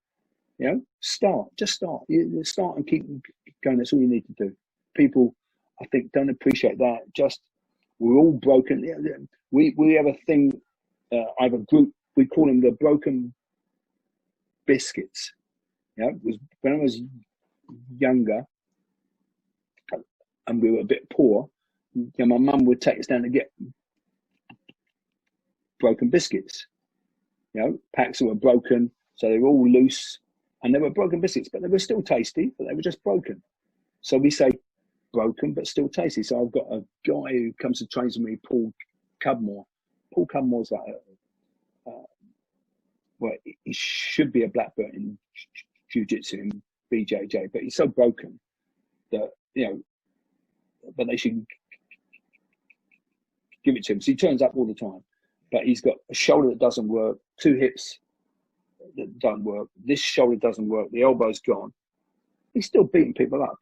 Start. Just start. You start and keep going. That's all you need to do. People, I think, don't appreciate that. We're all broken. We have a thing. I have a group. We call them the broken biscuits. Because when I was younger, and we were a bit poor, my mum would take us down to get broken biscuits. Packs that were broken, so they were all loose, and they were broken biscuits, but they were still tasty, but they were just broken. So we say broken, but still tasty. So I've got a guy who comes to train with me, Paul Cudmore. Paul Cudmore's like, he should be a black belt in jiu-jitsu and BJJ, but he's so broken that, but they should give it to him. So he turns up all the time, but he's got a shoulder that doesn't work, 2 hips that don't work, this shoulder doesn't work, the elbow's gone. He's still beating people up.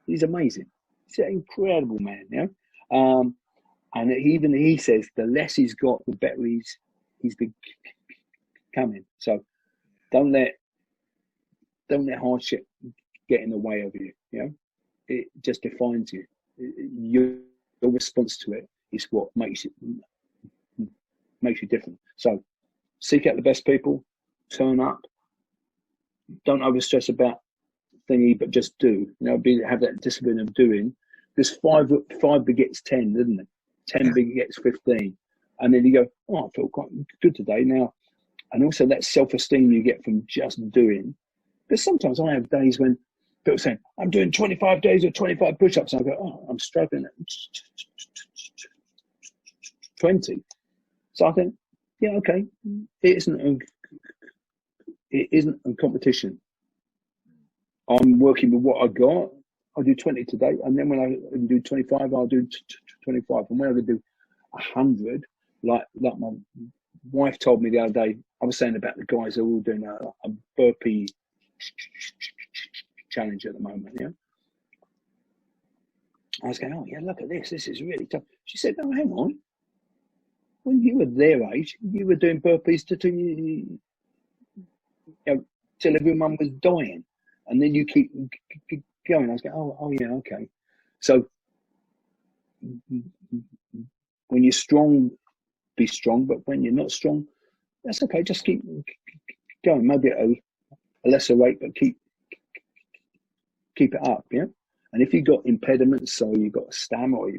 He's amazing. He's an incredible man. And even he says the less he's got, the better he's becoming. So don't let hardship get in the way of you. It just defines you. Your response to it is what makes you different. So seek out the best people, turn up, don't overstress about thingy, but just do. Have that discipline of doing. This 5 begets 10, doesn't it? 10 begets 15, and then you go, I feel quite good today now. And also that self-esteem you get from just doing. Because sometimes I have days when people saying, I'm doing 25 days or 25 push-ups, and I go, I'm struggling at 20. So I think, okay, it isn't a competition. I'm working with what I got. I'll do 20 today, and then when I can do 25, I'll do 25. And when I can do 100, like my wife told me the other day, I was saying about the guys who are all doing a burpee challenge at the moment. I was going, look at this. This is really tough. She said, no, hang on. When you were their age, you were doing burpees till everyone was dying, and then you keep going. I was going, yeah, okay. So when you're strong, be strong, but when you're not strong, that's okay. Just keep going. Maybe at a lesser rate, but keep it up. And if you've got impediments, so you've got stamina, or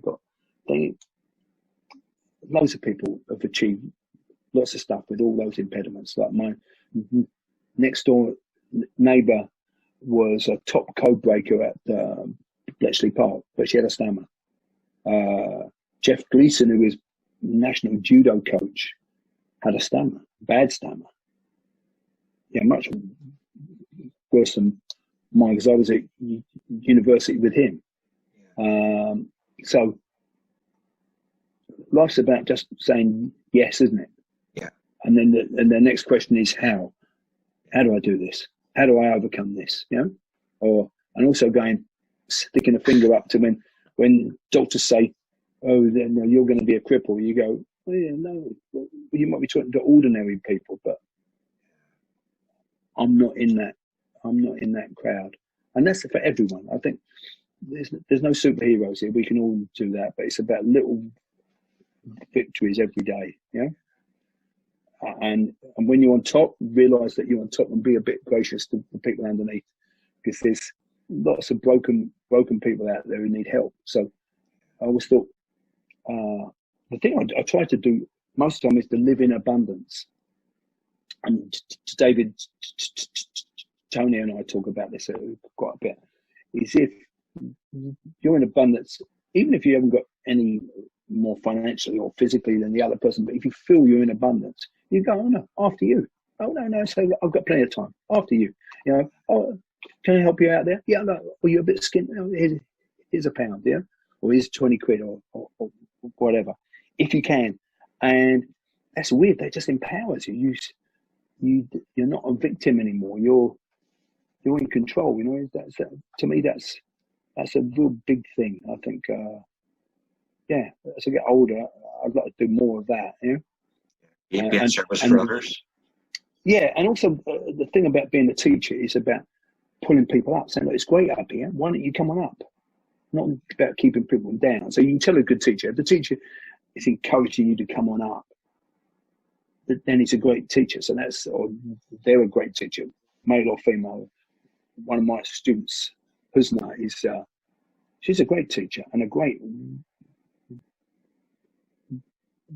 loads of people have achieved lots of stuff with all those impediments. Like my next door neighbour was a top code breaker at Bletchley Park, but she had a stammer. Jeff Gleason, who was national judo coach, had a stammer, bad stammer. Much worse than mine, because I was at university with him. So life's about just saying yes, isn't it? Yeah. And then the next question is how? How do I do this? How do I overcome this? And also going, sticking a finger up to when doctors say, oh, then you're going to be a cripple. You go, oh, yeah, no, well, you might be talking to ordinary people, but I'm not in that. I'm not in that crowd, and that's for everyone. I think there's no superheroes here. We can all do that, but it's about little victories every day. Yeah. And when you're on top, realize that you're on top and be a bit gracious to the people underneath, because there's lots of broken people out there who need help. So I always thought the thing I try to do most of the time is to live in abundance. And David, Tony and I talk about this quite a bit, is if you're in abundance, even if you haven't got any more financially or physically than the other person, but if you feel you're in abundance, you go, oh no, after you. Oh no, so I've got plenty of time. After you. You know, oh, can I help you out there? Yeah, no, well, you're a bit skint. Oh, here's a pound, yeah? Or here's 20 quid or whatever. If you can. And that's weird. That just empowers you. You're not a victim anymore. You're in control, you know. To me, that's a real big thing. I think, yeah, as I get older, I'd like to do more of that, you know. Be in service for others. Yeah, and also the thing about being a teacher is about pulling people up, saying, look, it's great up here. Why don't you come on up? Not about keeping people down. So you can tell a good teacher, if the teacher is encouraging you to come on up, then he's a great teacher. So they're a great teacher, male or female. One of my students, Husna, she's a great teacher and a great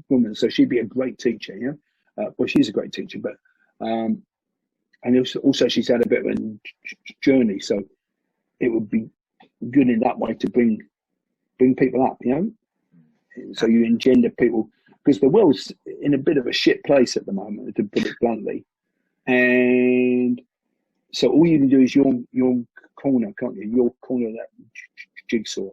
woman. So she'd be a great teacher, you know. Well, she's a great teacher, but and also she's had a bit of a journey, so it would be good in that way to bring people up, you know. So you engender people, because the world's in a bit of a shit place at the moment, to put it bluntly, and so all you can do is your corner, can't you? Your corner of that jigsaw,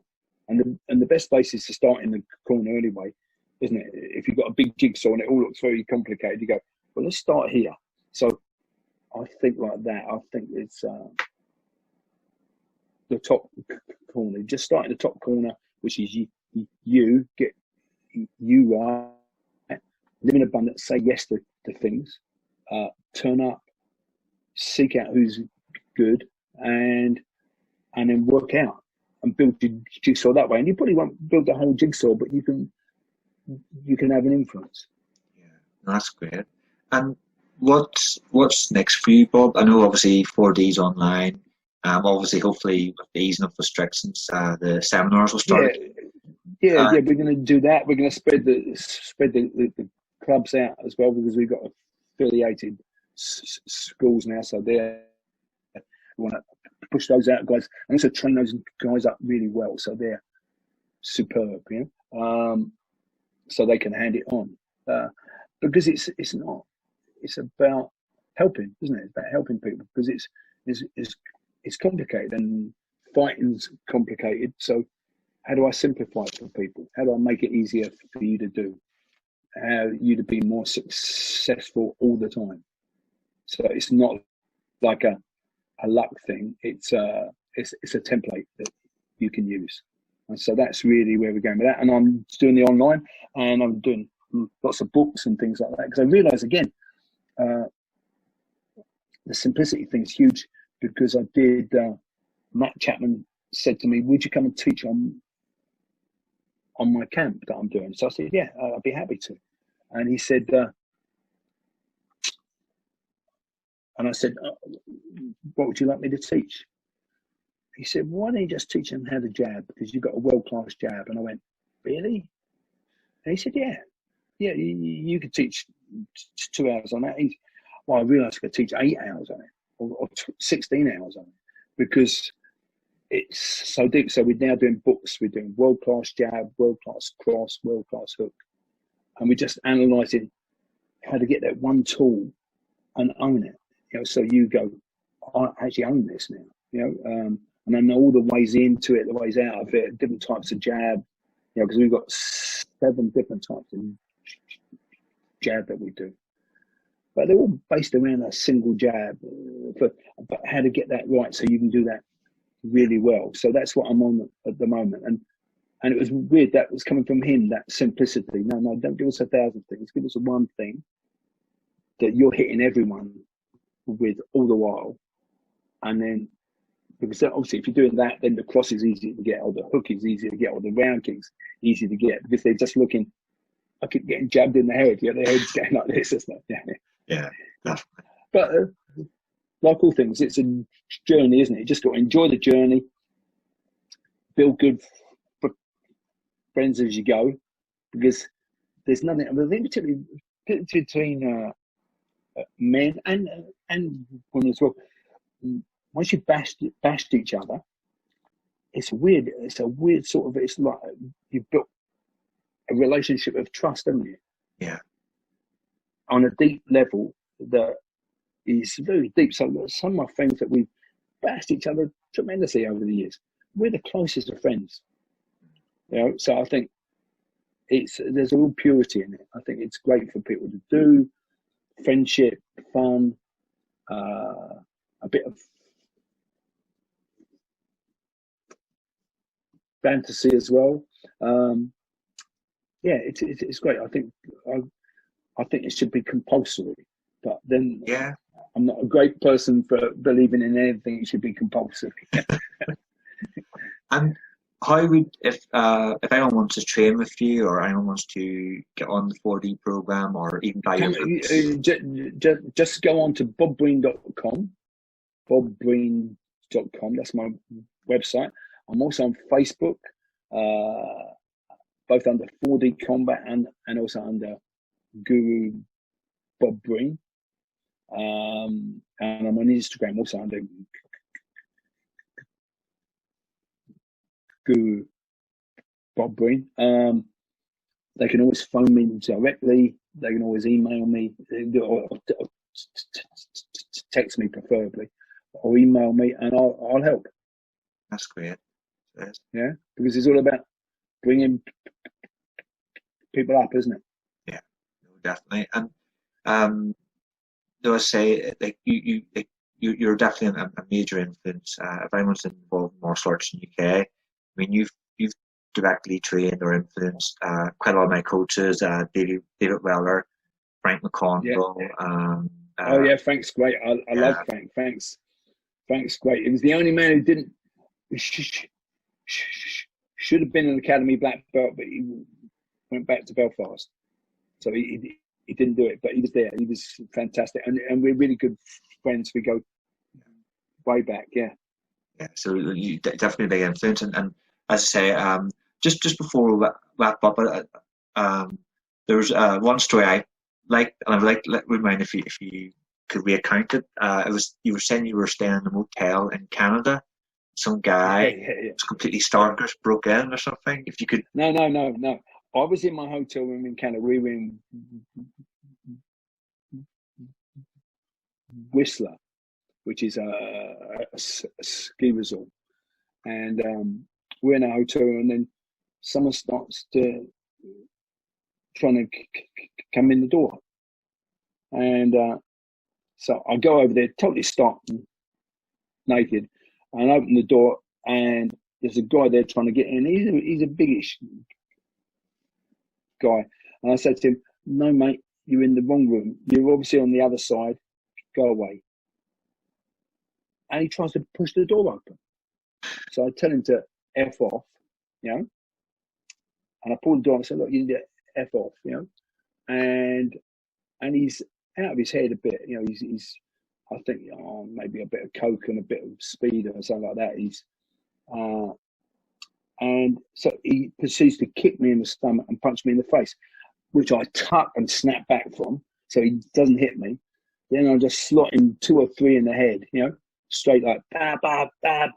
and the best place is to start in the corner anyway, isn't it? If you've got a big jigsaw and it all looks very complicated, you go, well, let's start here. So I think like that. I think it's the top corner. Just start in the top corner, which is you get you right, live in abundance, say yes to things, turn up, seek out who's good, and then work out and build your jigsaw that way. And you probably won't build the whole jigsaw, but you can have an influence. Yeah, that's great. And what's next for you, Bob? I know obviously 4D's online. Obviously, hopefully, with the easing of restrictions, the seminars will start. Yeah, we're going to do that. We're going to spread the clubs out as well, because we've got affiliated schools now. So we want to push those out, guys, and also train those guys up really well, so they're superb, you know. So they can hand it on, because it's about helping, isn't it? It's about helping people, because it's complicated, and fighting's complicated. So how do I simplify it for people? How do I make it easier for you to do? How you to be more successful all the time? So it's not like a luck thing. It's a template that you can use. And so that's really where we're going with that. And I'm doing the online, and I'm doing lots of books and things like that, because I realise, again, the simplicity thing is huge, because I did, Matt Chapman said to me, would you come and teach on my camp that I'm doing? So I said, yeah, I'd be happy to. And he said, and I said, what would you like me to teach? He said, why don't you just teach them how to jab, because you've got a world-class jab. And I went, really? And he said, yeah, you could teach 2 hours on that. Well, I realised I could teach 8 hours on it, or 16 hours on it, because it's so deep. So we're now doing books. We're doing world-class jab, world-class cross, world-class hook. And we're just analysing how to get that one tool and own it. You know, so you go, I actually own this now, you know, and I know all the ways into it, the ways out of it, different types of jab, you know, because we've got 7 different types of jab that we do. But they're all based around a single jab, but how to get that right so you can do that really well. So that's what I'm on at the moment. And it was weird that was coming from him, that simplicity. No, don't give us 1,000 things. Give us one thing that you're hitting everyone with all the while. And then, because obviously if you're doing that, then the cross is easy to get, or the hook is easy to get, or the round kick's easy to get, because they're just looking, I keep getting jabbed in the head. Yeah, their head's getting like this. It's like, Yeah, definitely. But like all things, it's a journey, isn't it? You just got to enjoy the journey, build good friends as you go, because there's nothing. I think particularly between men and women as well. Once you bashed each other, it's weird. It's a weird sort of. It's like you've built a relationship of trust, haven't you? Yeah. On a deep level that is very deep. So some of my friends that we've bashed each other tremendously over the years, we're the closest of friends. You know, so I think there's a real purity in it. I think it's great for people to do. Friendship, fun, a bit of fantasy as well. Yeah, it's great. I think it should be compulsory, but then Yeah. I'm not a great person for believing in anything. It should be compulsory. And how would, if anyone wants to train with you, or anyone wants to get on the 4D program, or even buy your books? Just go on to bobbreen.com. bobbreen.com. That's my website. I'm also on Facebook, both under 4D Combat and also under Guru Bob Breen. And I'm on Instagram also under Guru Bob Breen. They can always phone me directly. They can always email me, or text me preferably, or email me, and I'll help. That's great. Yes. Yeah, because it's all about bringing people up, isn't it? Yeah, definitely. And though I say, like you're definitely a major influence. If anyone's involved in martial arts in the UK, I mean, you've directly trained or influenced quite a lot of my coaches, David Weller, Frank McConville. Yeah. Oh yeah, Frank's great. I love Frank. Frank's great. He was the only man who didn't should have been an academy black belt, but he went back to Belfast, so he didn't do it. But he was there. He was fantastic, and we're really good friends. We go way back. Yeah. Yeah. So you definitely a big influence, and as I say, just before we wrap up, there's one story I like, and I would like remind if you could recount it. It was, you were saying you were staying in a motel in Canada. Some guy was completely starkers, broke in or something. If you could. No. I was in my hotel room in Canada. We were in Whistler, which is a ski resort, and we're in a hotel room, and then someone starts trying to come in the door, and so I go over there, totally stopped, naked, and open the door, and there's a guy there trying to get in. He's a biggish guy, and I said to him, "No, mate, you're in the wrong room. You're obviously on the other side. Go away." And he tries to push the door open, so I tell him to F off, you know. And I pull the door and I said, "Look, you need to F off, you know." And he's out of his head a bit, you know. He's I think maybe a bit of coke and a bit of speed or something like that. And so he proceeds to kick me in the stomach and punch me in the face, which I tuck and snap back from, so he doesn't hit me. Then I just slot him 2 or 3 in the head, you know, straight like bab, bab, bab.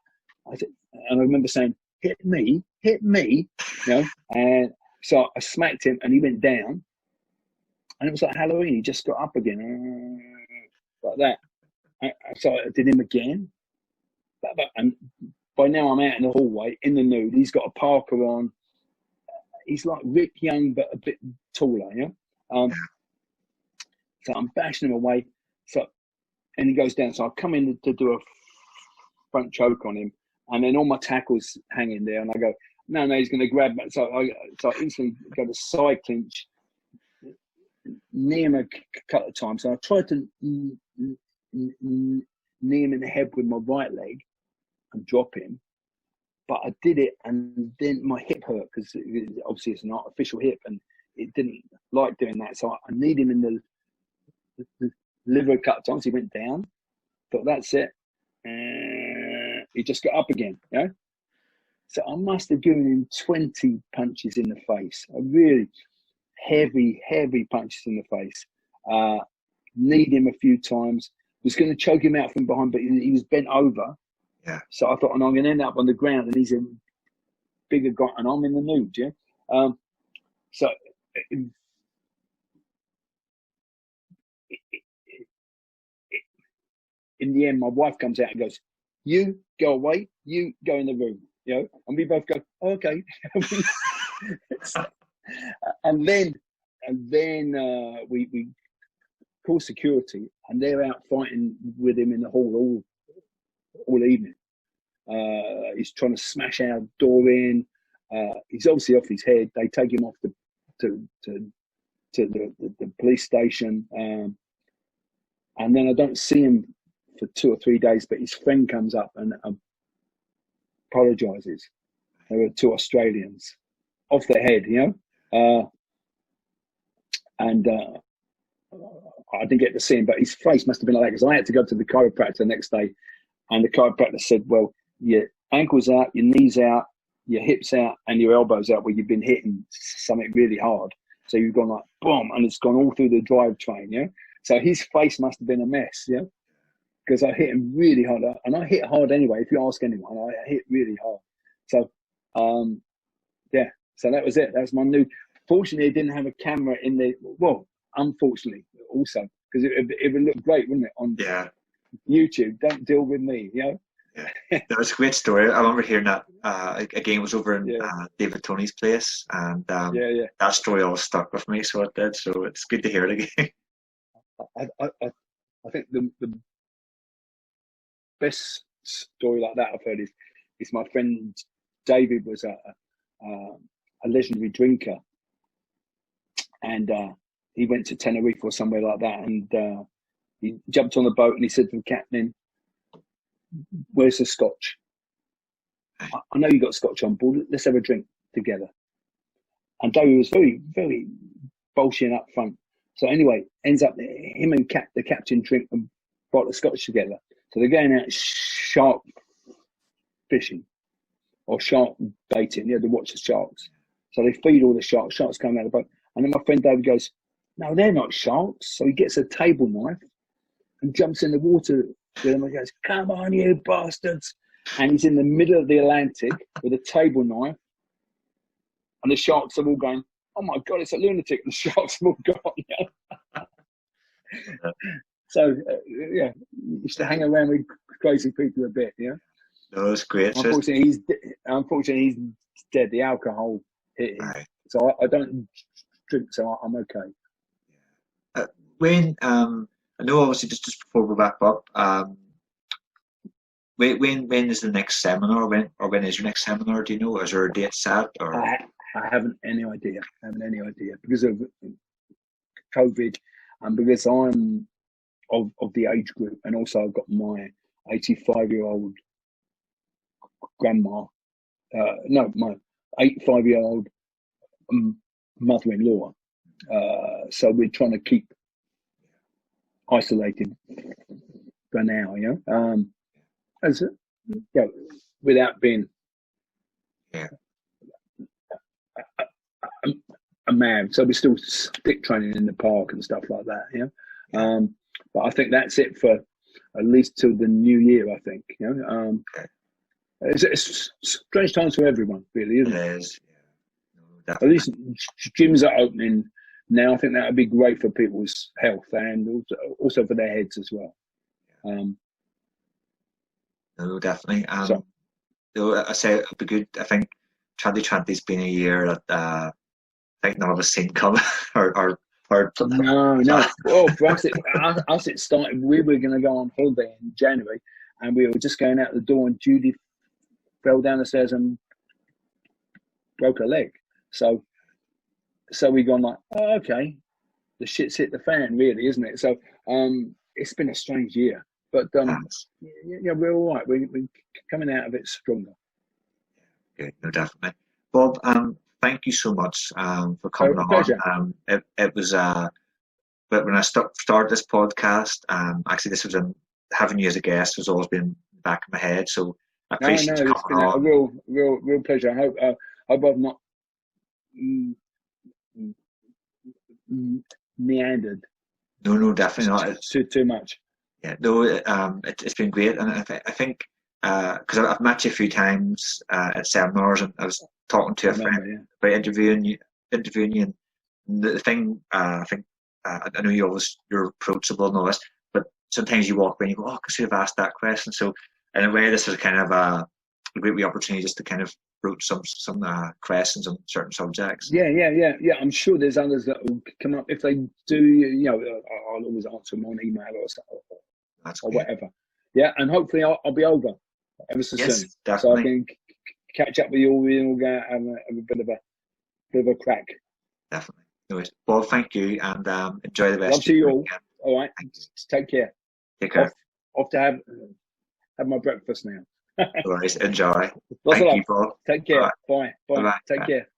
And I remember saying, hit me, you know. And so I smacked him and he went down. And it was like Halloween. He just got up again, like that. So I did him again. And by now I'm out in the hallway in the nude. He's got a parka on. He's like Rick Young, but a bit taller, you know. So I'm bashing him away. So, and he goes down. So I come in to do a front choke on him, and then all my tackles hanging there, and I go, no, he's going to grab me. So I instantly go to side clinch, knee him a couple of times. So I tried to knee him in the head with my right leg and drop him, but I did it, and then my hip hurt because obviously it's an artificial hip, and it didn't like doing that. So I kneed him in the liver a couple of times. He went down. Thought that's it. He just got up again. You know? So I must have given him 20 punches in the face. A really heavy punches in the face. Kneed him a few times. Was going to choke him out from behind, but he was bent over. Yeah. So I thought, and I'm going to end up on the ground, and he's a bigger guy, and I'm in the nude. Yeah. So in the end, my wife comes out and goes, "You go away. You go in the room." You know, and we both go, oh, "Okay." and then we call security, and they're out fighting with him in the hall all evening. He's trying to smash our door in. He's obviously off his head. They take him off to the police station, and then I don't see him for 2 or 3 days. But his friend comes up and apologizes. There were 2 Australians off their head, you know, and I didn't get to see him, but his face must have been like that because I had to go to the chiropractor the next day, and the chiropractor said, "Well, your ankles out, your knees out, your hips out, and your elbows out where you've been hitting something really hard. So you've gone like boom, and it's gone all through the drivetrain, yeah." So his face must have been a mess, yeah, because I hit him really hard, and I hit hard anyway. If you ask anyone, I hit really hard. So, yeah. So that was it. That was my new. Fortunately, it didn't have a camera in the. Well, unfortunately, also because it would look great, wouldn't it, on YouTube? Don't deal with me, you know. Yeah, that was a great story. I remember hearing that again. It was over in David Tony's place, and that story always stuck with me. So it did. So it's good to hear it again. I think the best story like that I've heard is my friend David was a legendary drinker, and he went to Tenerife or somewhere like that, and he jumped on the boat and he said to the captain, "Where's the scotch? I know you got scotch on board. Let's have a drink together." And David was very, very bullshitting up front. So anyway, ends up him and the captain drink and brought the scotch together. So they're going out shark fishing or shark baiting, to watch the sharks. So they feed all the sharks. Sharks come out of the boat. And then my friend David goes, "No, they're not sharks." So he gets a table knife and jumps in the water with him and goes, "Come on, you bastards." And he's in the middle of the Atlantic with a table knife. And the sharks are all going, "Oh my God, it's a lunatic." And the sharks have all gone. Yeah. So, yeah, used to hang around with crazy people a bit, yeah. No, that's great. Unfortunately, he's dead. The alcohol hit him. Right. So I don't drink, so I'm okay. When I know, obviously, just before we wrap up, when is the next seminar? When is your next seminar? Do you know? Is there a date set? Or I haven't any idea. Because of COVID, and because I'm of the age group, and also I've got my 85-year-old grandma. My 85-year-old mother-in-law. So we're trying to keep isolated for now, without being a man. So we're still stick training in the park and stuff like that, but I think that's it for at least till the new year, I think, It's strange times for everyone, really, isn't it? It is. Yeah. At least gyms are opening now. I think that would be great for people's health and also for their heads as well. No, definitely. I say it would be good. I think 2020 has been a year that I think none of us seen come. No. Well, for us it started. We were going to go on holiday in January, and we were just going out the door, and Judy fell down the stairs and broke her leg. So we gone like, oh, okay, the shit's hit the fan, really, isn't it? So it's been a strange year, but yeah, we're all right. We're coming out of it stronger. Okay, no, definitely. Bob, thank you so much for coming on. It was but when I started this podcast, actually this was having you as a guest has always been in the back of my head. So I appreciate you it's been coming on. a real pleasure. I hope I've not meandered. No, definitely not. Too much. Yeah, no, it's been great, and I think because I've met you a few times at seminars, and I was talking to a friend about interviewing you, and the thing I think I know you're approachable and all this, but sometimes you walk away and you go, oh, I could have asked that question. So in a way, this is kind of a great wee opportunity just to kind of broach some questions on certain subjects. Yeah. I'm sure there's others that will come up. If they do, I'll always answer them on email or whatever. Yeah, and hopefully I'll be over ever so soon, definitely. So I can catch up with you all and we'll go have a bit of a crack. Definitely. Anyways, Bob, thank you, and enjoy the rest. Love to you all. All right, take care. Take care. Off to have my breakfast now. All right, enjoy. Lots thank of you, Bob. Take care. Bye. Take care.